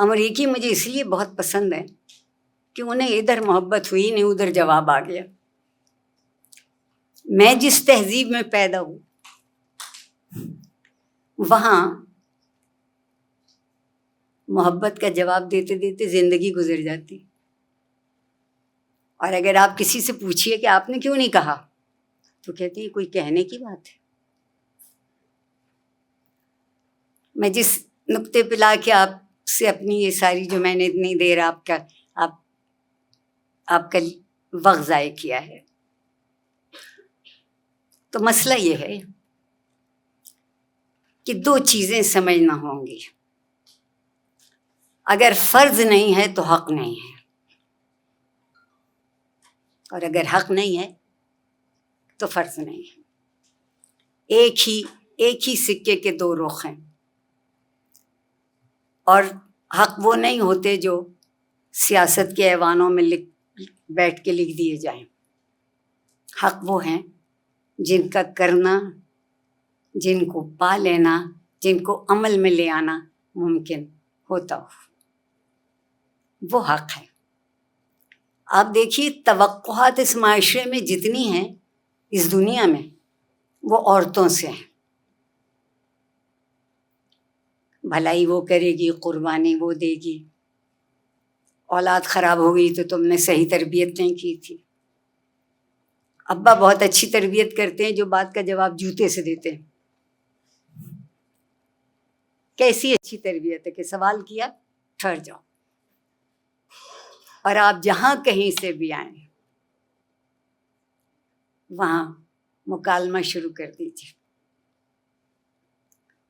امریکی مجھے اس لیے بہت پسند ہے کہ انہیں ادھر محبت ہوئی نہیں، ادھر جواب آ گیا. میں جس تہذیب میں پیدا ہوں وہاں محبت کا جواب دیتے دیتے زندگی گزر جاتی. اور اگر آپ کسی سے پوچھیے کہ آپ نے کیوں نہیں کہا تو کہتے ہیں کوئی کہنے کی بات ہے. میں جس نقطے پہ لا کے آپ سے اپنی یہ ساری جو میں نے اتنی دیر آپ کا وقت ضائع کیا ہے، تو مسئلہ یہ ہے کہ دو چیزیں سمجھنا ہوں گی. اگر فرض نہیں ہے تو حق نہیں ہے، اور اگر حق نہیں ہے تو فرض نہیں ہے. ایک ہی سکے کے دو رخ ہیں، اور حق وہ نہیں ہوتے جو سیاست کے ایوانوں میں بیٹھ کے لکھ دیے جائیں. حق وہ ہیں جن کا کرنا، جن کو پا لینا، جن کو عمل میں لے آنا ممکن ہوتا ہو، وہ حق ہے. آپ دیکھیے توقعات اس معاشرے میں جتنی ہیں اس دنیا میں وہ عورتوں سے ہیں. بھلائی وہ کرے گی، قربانی وہ دے گی. اولاد خراب ہو گئی تو تم نے صحیح تربیت نہیں کی تھی. ابا بہت اچھی تربیت کرتے ہیں جو بات کا جواب جوتے سے دیتے ہیں. کیسی اچھی تربیت ہے کہ سوال کیا ٹھہر جاؤ. اور آپ جہاں کہیں سے بھی آئیں وہاں مکالمہ شروع کر دیجیے.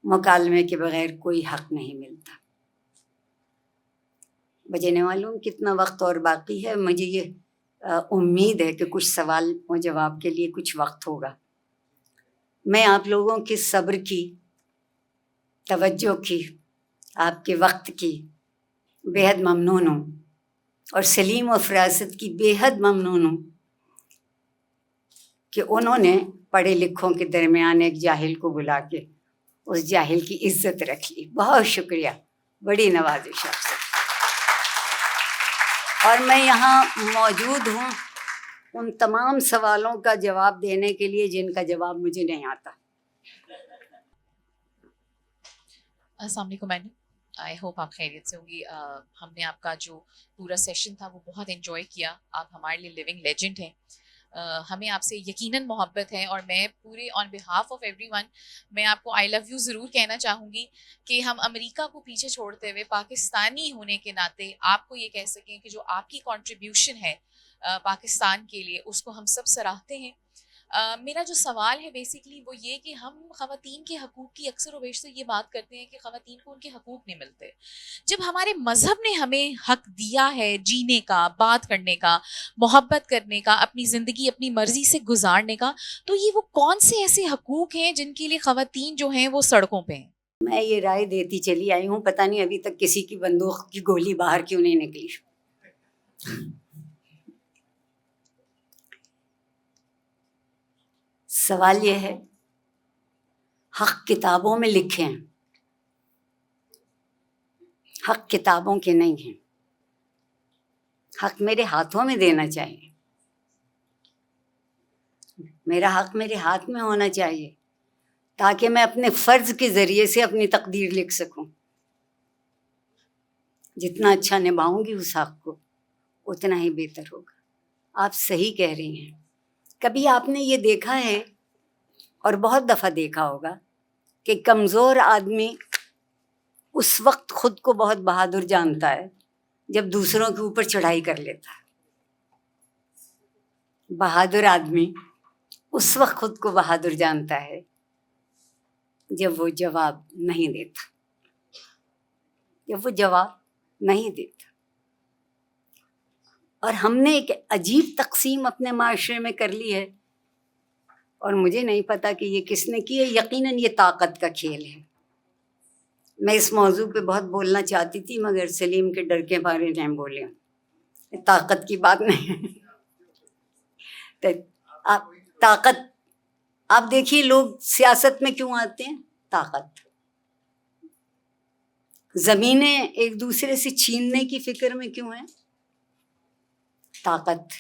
مکالمے کے بغیر کوئی حق نہیں ملتا. مجھے نہیں معلوم کتنا وقت اور باقی ہے. مجھے یہ امید ہے کہ کچھ سوال و جواب کے لیے کچھ وقت ہوگا. میں آپ لوگوں کے صبر کی، توجہ کی، آپ کے وقت کی بے حد ممنون ہوں، اور سلیم و فراست کی بے حد ممنون ہوں کہ انہوں نے پڑھے لکھوں کے درمیان ایک جاہل کو بلا کے اس جاہل کی عزت رکھ لی. بہت شکریہ، بڑی نوازش آپ سے. اور میں یہاں موجود ہوں ان تمام سوالوں کا جواب دینے کے لیے جن کا جواب مجھے نہیں آتا. السلام علیکم مینم، آئی ہوپ آپ خیریت سے ہوں گی. ہم نے آپ کا جو پورا سیشن تھا وہ بہت انجوائے کیا. آپ ہمارے لیے لیونگ لیجنڈ ہیں. ہمیں آپ سے یقیناً محبت ہے، اور میں پورے آن بہاف آف ایوری ون میں آپ کو آئی لو یو ضرور کہنا چاہوں گی کہ ہم امریکہ کو پیچھے چھوڑتے ہوئے پاکستانی ہونے کے ناطے آپ کو یہ کہہ سکیں کہ جو آپ کی کنٹریبیوشن ہے پاکستان کے لیے اس کو ہم سب سراہتے ہیں. میرا جو سوال ہے بیسکلی وہ یہ کہ ہم خواتین کے حقوق کی اکثر و بیشتر یہ بات کرتے ہیں کہ خواتین کو ان کے حقوق نہیں ملتے. جب ہمارے مذہب نے ہمیں حق دیا ہے جینے کا، بات کرنے کا، محبت کرنے کا، اپنی زندگی اپنی مرضی سے گزارنے کا، تو یہ وہ کون سے ایسے حقوق ہیں جن کے لیے خواتین جو ہیں وہ سڑکوں پہ ہیں؟ میں یہ رائے دیتی چلی آئی ہوں، پتہ نہیں ابھی تک کسی کی بندوق کی گولی باہر کیوں نہیں نکلی. سوال یہ ہے، حق کتابوں میں لکھے ہیں، حق کتابوں کے نہیں ہیں. حق میرے ہاتھوں میں دینا چاہیے، میرا حق میرے ہاتھ میں ہونا چاہیے تاکہ میں اپنے فرض کے ذریعے سے اپنی تقدیر لکھ سکوں. جتنا اچھا نبھاؤں گی اس حق کو اتنا ہی بہتر ہوگا. آپ صحیح کہہ رہی ہیں. کبھی آپ نے یہ دیکھا ہے اور بہت دفعہ دیکھا ہوگا کہ کمزور آدمی اس وقت خود کو بہت بہادر جانتا ہے جب دوسروں کے اوپر چڑھائی کر لیتا ہے. بہادر آدمی اس وقت خود کو بہادر جانتا ہے جب وہ جواب نہیں دیتا، جب وہ جواب نہیں دیتا. اور ہم نے ایک عجیب تقسیم اپنے معاشرے میں کر لی ہے، اور مجھے نہیں پتا کہ یہ کس نے کی ہے. یقیناً یہ طاقت کا کھیل ہے. میں اس موضوع پہ بہت بولنا چاہتی تھی مگر سلیم کے ڈر کے بارے نہیں بولے. طاقت کی بات نہیں. طاقت، آپ دیکھیے لوگ سیاست میں کیوں آتے ہیں؟ طاقت. زمینیں ایک دوسرے سے چھیننے کی فکر میں کیوں ہیں؟ طاقت.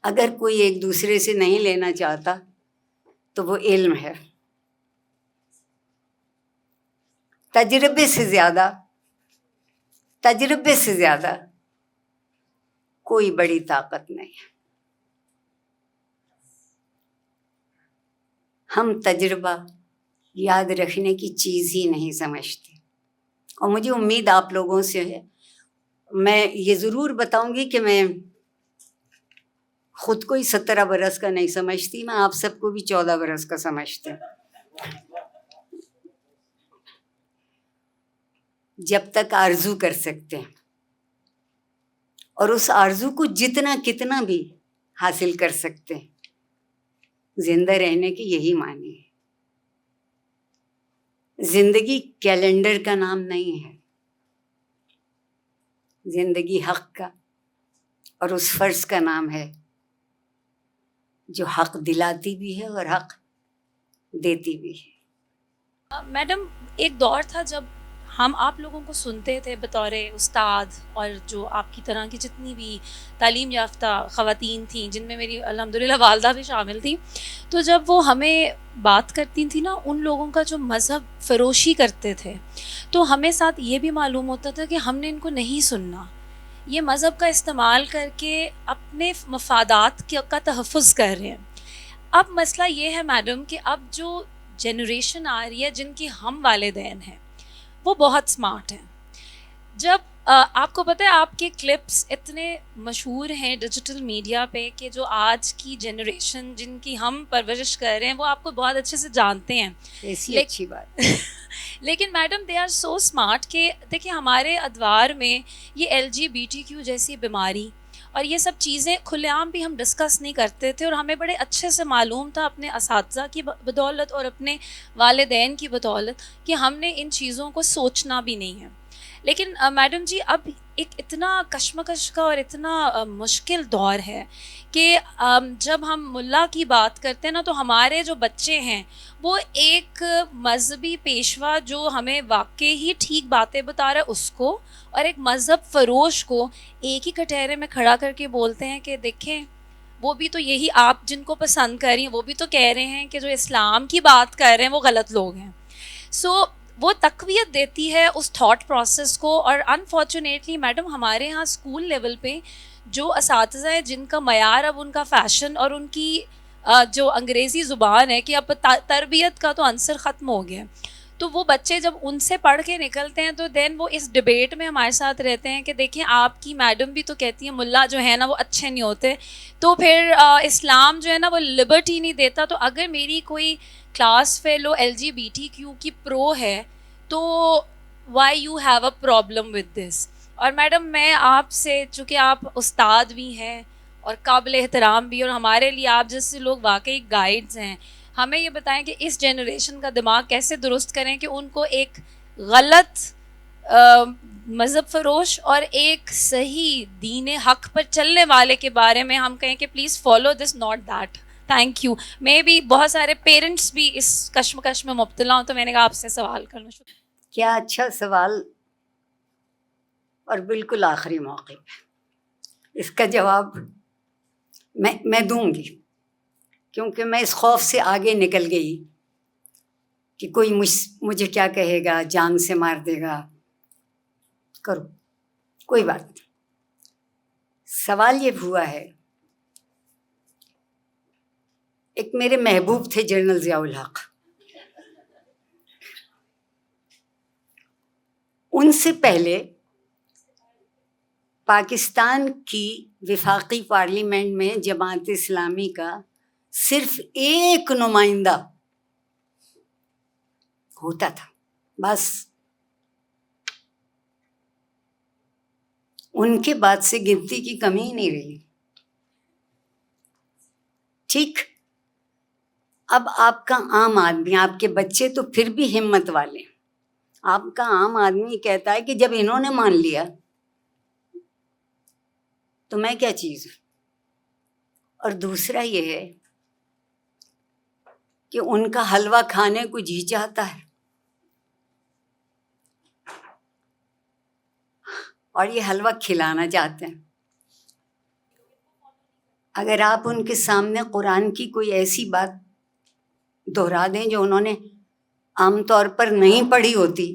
اگر کوئی ایک دوسرے سے نہیں لینا چاہتا تو وہ علم ہے. تجربے سے زیادہ کوئی بڑی طاقت نہیں ہے. ہم تجربہ یاد رکھنے کی چیز ہی نہیں سمجھتے، اور مجھے امید آپ لوگوں سے ہے. میں یہ ضرور بتاؤں گی کہ میں خود کو ہی 17 برس کا نہیں سمجھتی، میں آپ سب کو بھی 14 برس کا سمجھتی ہوں. جب تک آرزو کر سکتے ہیں، اور اس آرزو کو جتنا کتنا بھی حاصل کر سکتے ہیں، زندہ رہنے کی یہی معنی ہے. زندگی کیلنڈر کا نام نہیں ہے، زندگی حق کا اور اس فرض کا نام ہے جو حق دلاتی بھی ہے اور حق دیتی بھی ہے. میڈم، ایک دور تھا جب ہم آپ لوگوں کو سنتے تھے بطور استاد، اور جو آپ کی طرح کی جتنی بھی تعلیم یافتہ خواتین تھیں، جن میں میری الحمدللہ والدہ بھی شامل تھیں، تو جب وہ ہمیں بات کرتی تھیں نا، ان لوگوں کا جو مذہب فروشی کرتے تھے، تو ہمیں ساتھ یہ بھی معلوم ہوتا تھا کہ ہم نے ان کو نہیں سننا. یہ مذہب کا استعمال کر کے اپنے مفادات کا تحفظ کر رہے ہیں. اب مسئلہ یہ ہے میڈم کہ اب جو جنریشن آ رہی ہے، جن کی ہم والدین ہیں، وہ بہت سمارٹ ہیں. جب آپ کو پتہ ہے آپ کے کلپس اتنے مشہور ہیں ڈیجیٹل میڈیا پہ کہ جو آج کی جنریشن جن کی ہم پرورش کر رہے ہیں وہ آپ کو بہت اچھے سے جانتے ہیں. ایسی اچھی بات. لیکن madam they are so smart کہ دیکھیں ہمارے ادوار میں یہ LGBTQ جیسی بیماری اور یہ سب چیزیں کھلے عام بھی ہم ڈسکس نہیں کرتے تھے، اور ہمیں بڑے اچھے سے معلوم تھا اپنے اساتذہ کی بدولت اور اپنے والدین کی بدولت کہ ہم نے ان چیزوں کو سوچنا بھی نہیں ہے. لیکن میڈم جی، اب ایک اتنا کشمکش کا اور اتنا مشکل دور ہے کہ جب ہم ملا کی بات کرتے ہیں نا، تو ہمارے جو بچے ہیں وہ ایک مذہبی پیشوا جو ہمیں واقعی ہی ٹھیک باتیں بتا رہا ہے اس کو، اور ایک مذہب فروش کو ایک ہی کٹہرے میں کھڑا کر کے بولتے ہیں کہ دیکھیں وہ بھی تو یہی آپ جن کو پسند کر رہی ہیں وہ بھی تو کہہ رہے ہیں کہ جو اسلام کی بات کر رہے ہیں وہ غلط لوگ ہیں. سو وہ تقویت دیتی ہے اس تھاٹ پروسیس کو. اور انفارچونیٹلی میڈم ہمارے ہاں اسکول لیول پہ جو اساتذہ ہیں جن کا معیار اب ان کا فیشن اور ان کی جو انگریزی زبان ہے کہ اب تربیت کا تو عنصر ختم ہو گیا، تو وہ بچے جب ان سے پڑھ کے نکلتے ہیں تو دین وہ اس ڈبیٹ میں ہمارے ساتھ رہتے ہیں کہ دیکھیں آپ کی میڈم بھی تو کہتی ہیں ملا جو ہے نا وہ اچھے نہیں ہوتے, تو پھر اسلام جو ہے نا وہ لبرٹی نہیں دیتا. تو اگر میری کوئی کلاس فیلو LGBTQ کی پرو ہے تو why you have a problem with this. اور میڈم میں آپ سے, چونکہ آپ استاد بھی ہیں اور قابل احترام بھی, اور ہمارے لیے آپ جیسے لوگ واقعی گائیڈز ہیں, ہمیں یہ بتائیں کہ اس جنریشن کا دماغ کیسے درست کریں کہ ان کو ایک غلط مذہب فروش اور ایک صحیح دین حق پر چلنے والے کے بارے میں ہم کہیں کہ please follow this not that. Thank you. میں بھی بہت سارے پیرنٹس بھی اس کشمکش میں مبتلا ہوں, تو میں نے کہا آپ سے سوال کرنا. کیا اچھا سوال, اور بالکل آخری موقع پہ اس کا جواب میں دوں گی, کیونکہ میں اس خوف سے آگے نکل گئی کہ کوئی مجھے کیا کہے گا, جان سے مار دے گا. کرو, کوئی بات نہیں. سوال یہ ہوا ہے, ایک میرے محبوب تھے جنرل ضیاء الحق, ان سے پہلے پاکستان کی وفاقی پارلیمنٹ میں جماعت اسلامی کا صرف ایک نمائندہ ہوتا تھا بس. ان کے بعد سے گنتی کی کمی ہی نہیں رہی. ٹھیک, اب آپ کا عام آدمی, آپ کے بچے تو پھر بھی ہمت والے, آپ کا عام آدمی کہتا ہے کہ جب انہوں نے مان لیا تو میں کیا چیز ہوں. اور دوسرا یہ ہے کہ ان کا حلوہ کھانے کو جی چاہتا ہے, اور یہ حلوہ کھلانا چاہتے ہیں. اگر آپ ان کے سامنے قرآن کی کوئی ایسی بات دہرا دیں جو انہوں نے عام طور پر نہیں پڑھی ہوتی,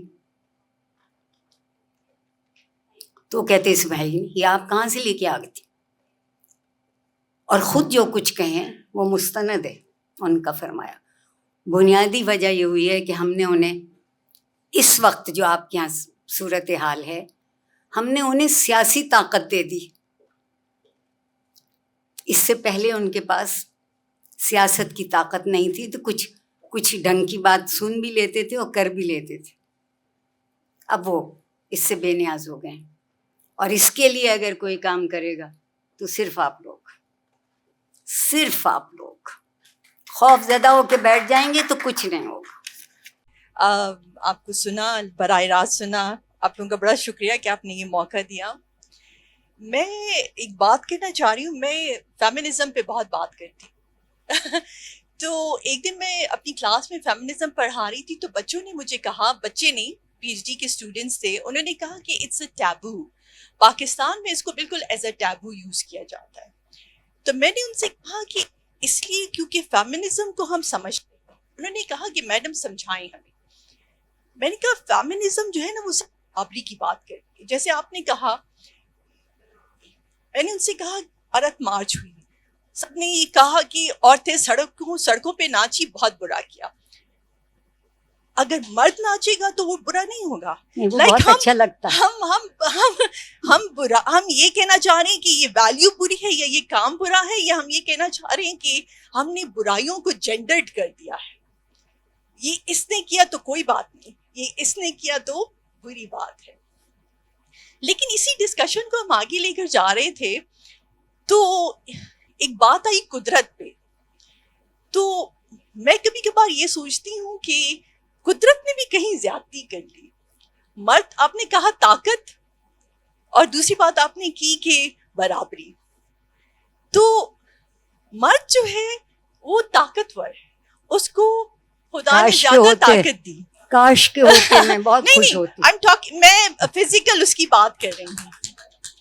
تو کہتے اس بھائی یہ آپ کہاں سے لے کے آ گئی تھی. اور خود جو کچھ کہیں وہ مستند ہے ان کا فرمایا. بنیادی وجہ یہ ہوئی ہے کہ ہم نے انہیں اس وقت جو آپ کے یہاں صورتحال ہے, ہم نے انہیں سیاسی طاقت دے دی. اس سے پہلے ان کے پاس سیاست کی طاقت نہیں تھی, تو کچھ ڈھنگ کی بات سن بھی لیتے تھے اور کر بھی لیتے تھے. اب وہ اس سے بے نیاز ہو گئے, اور اس کے لیے اگر کوئی کام کرے گا تو صرف آپ لوگ خوف زدہ ہو کے بیٹھ جائیں گے تو کچھ نہیں ہوگا. آپ کو سنا, براہ راست سنا, آپ لوگوں کا بڑا شکریہ کہ آپ نے یہ موقع دیا. میں ایک بات کہنا چاہ رہی ہوں, میں فیمنزم پہ بہت بات کرتی تو ایک دن میں اپنی کلاس میں فیمنزم پڑھا رہی تھی, تو بچوں نے مجھے کہا, بچے نہیں PhD کے اسٹوڈنٹس تھے, انہوں نے کہا کہ اٹس اے ٹیبو, پاکستان میں اس کو بالکل ایز اے ٹیبو یوز کیا جاتا ہے. تو میں نے ان سے کہا کہ اس لیے کیونکہ فیمنزم کو ہم سمجھتے ہیں. انہوں نے کہا کہ میڈم سمجھائیں ہمیں. میں نے کہا فیمنزم جو ہے نا وہ برابری کی بات کرتی ہے. جیسے آپ نے کہا, میں نے ان سے کہا عورت مارچ ہوئی, سب نے یہ کہا کہ عورتیں سڑکوں پہ ناچی, بہت برا کیا. اگر مرد ناچے گا تو وہ برا نہیں ہوگا. بہت اچھا لگتا ہے. ہم یہ کہنا چاہ رہے ہیں کہ یہ ویلیو بری ہے یا یہ کام برا ہے, یا ہم یہ کہنا چاہ رہے ہیں کہ ہم نے برائیوں کو جینڈرڈ کر دیا ہے. یہ اس نے کیا تو کوئی بات نہیں, یہ اس نے کیا تو بری بات ہے. لیکن اسی ڈسکشن کو ہم آگے لے کر جا رہے تھے تو ایک بات آئی قدرت پہ. تو میں کبھی کبھار یہ سوچتی ہوں کہ قدرت نے بھی کہیں زیادتی کر لی. مرد آپ نے کہا طاقت, اور دوسری بات آپ نے کی کہ برابری. تو مرد جو ہے وہ طاقتور ہے, اس کو خدا نے زیادہ طاقت دی. کاش کے ہوتے, میں بہت خوش ہوتی. میں فزیکل اس کی بات کر رہی ہوں,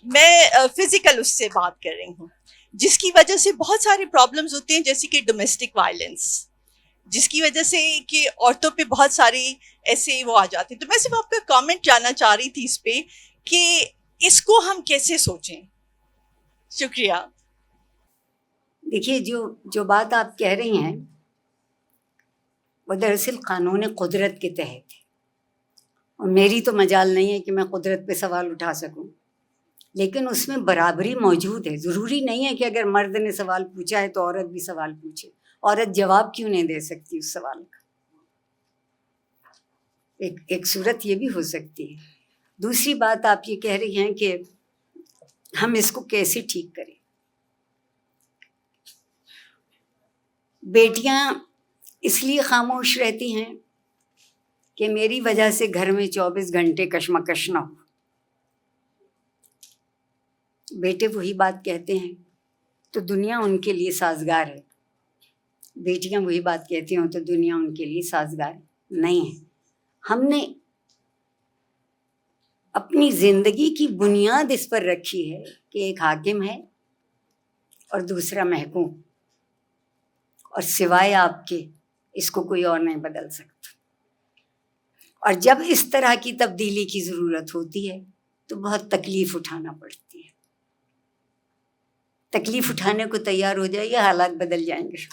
میں فزیکل اس سے بات کر رہی ہوں, جس کی وجہ سے بہت سارے پرابلمز ہوتے ہیں, جیسے کہ ڈومیسٹک وائلنس, جس کی وجہ سے کہ عورتوں پہ بہت سارے ایسے وہ آ جاتے ہیں. تو میں صرف آپ کا کامنٹ جاننا چاہ رہی تھی اس پہ کہ اس کو ہم کیسے سوچیں. شکریہ. دیکھیے جو بات آپ کہہ رہی ہیں وہ دراصل قانون قدرت کے تحت ہے، اور میری تو مجال نہیں ہے کہ میں قدرت پہ سوال اٹھا سکوں، لیکن اس میں برابری موجود ہے. ضروری نہیں ہے کہ اگر مرد نے سوال پوچھا ہے تو عورت بھی سوال پوچھے. عورت جواب کیوں نہیں دے سکتی اس سوال کا؟ ایک صورت یہ بھی ہو سکتی ہے. دوسری بات آپ یہ کہہ رہی ہیں کہ ہم اس کو کیسے ٹھیک کریں. بیٹیاں اس لیے خاموش رہتی ہیں کہ میری وجہ سے گھر میں 24 گھنٹے کشمکش نہ ہو. بیٹے وہی بات کہتے ہیں تو دنیا ان کے لیے سازگار ہے، بیٹیاں وہی بات کہتی ہوں تو دنیا ان کے لیے سازگار نہیں ہے. ہم نے اپنی زندگی کی بنیاد اس پر رکھی ہے کہ ایک حاکم ہے اور دوسرا محکوم، اور سوائے آپ کے اس کو کوئی اور نہیں بدل سکتا. اور جب اس طرح کی تبدیلی کی ضرورت ہوتی ہے تو بہت تکلیف اٹھانا پڑتی ہے. تکلیف اٹھانے کو تیار ہو جائیے، حالات بدل جائیں گے.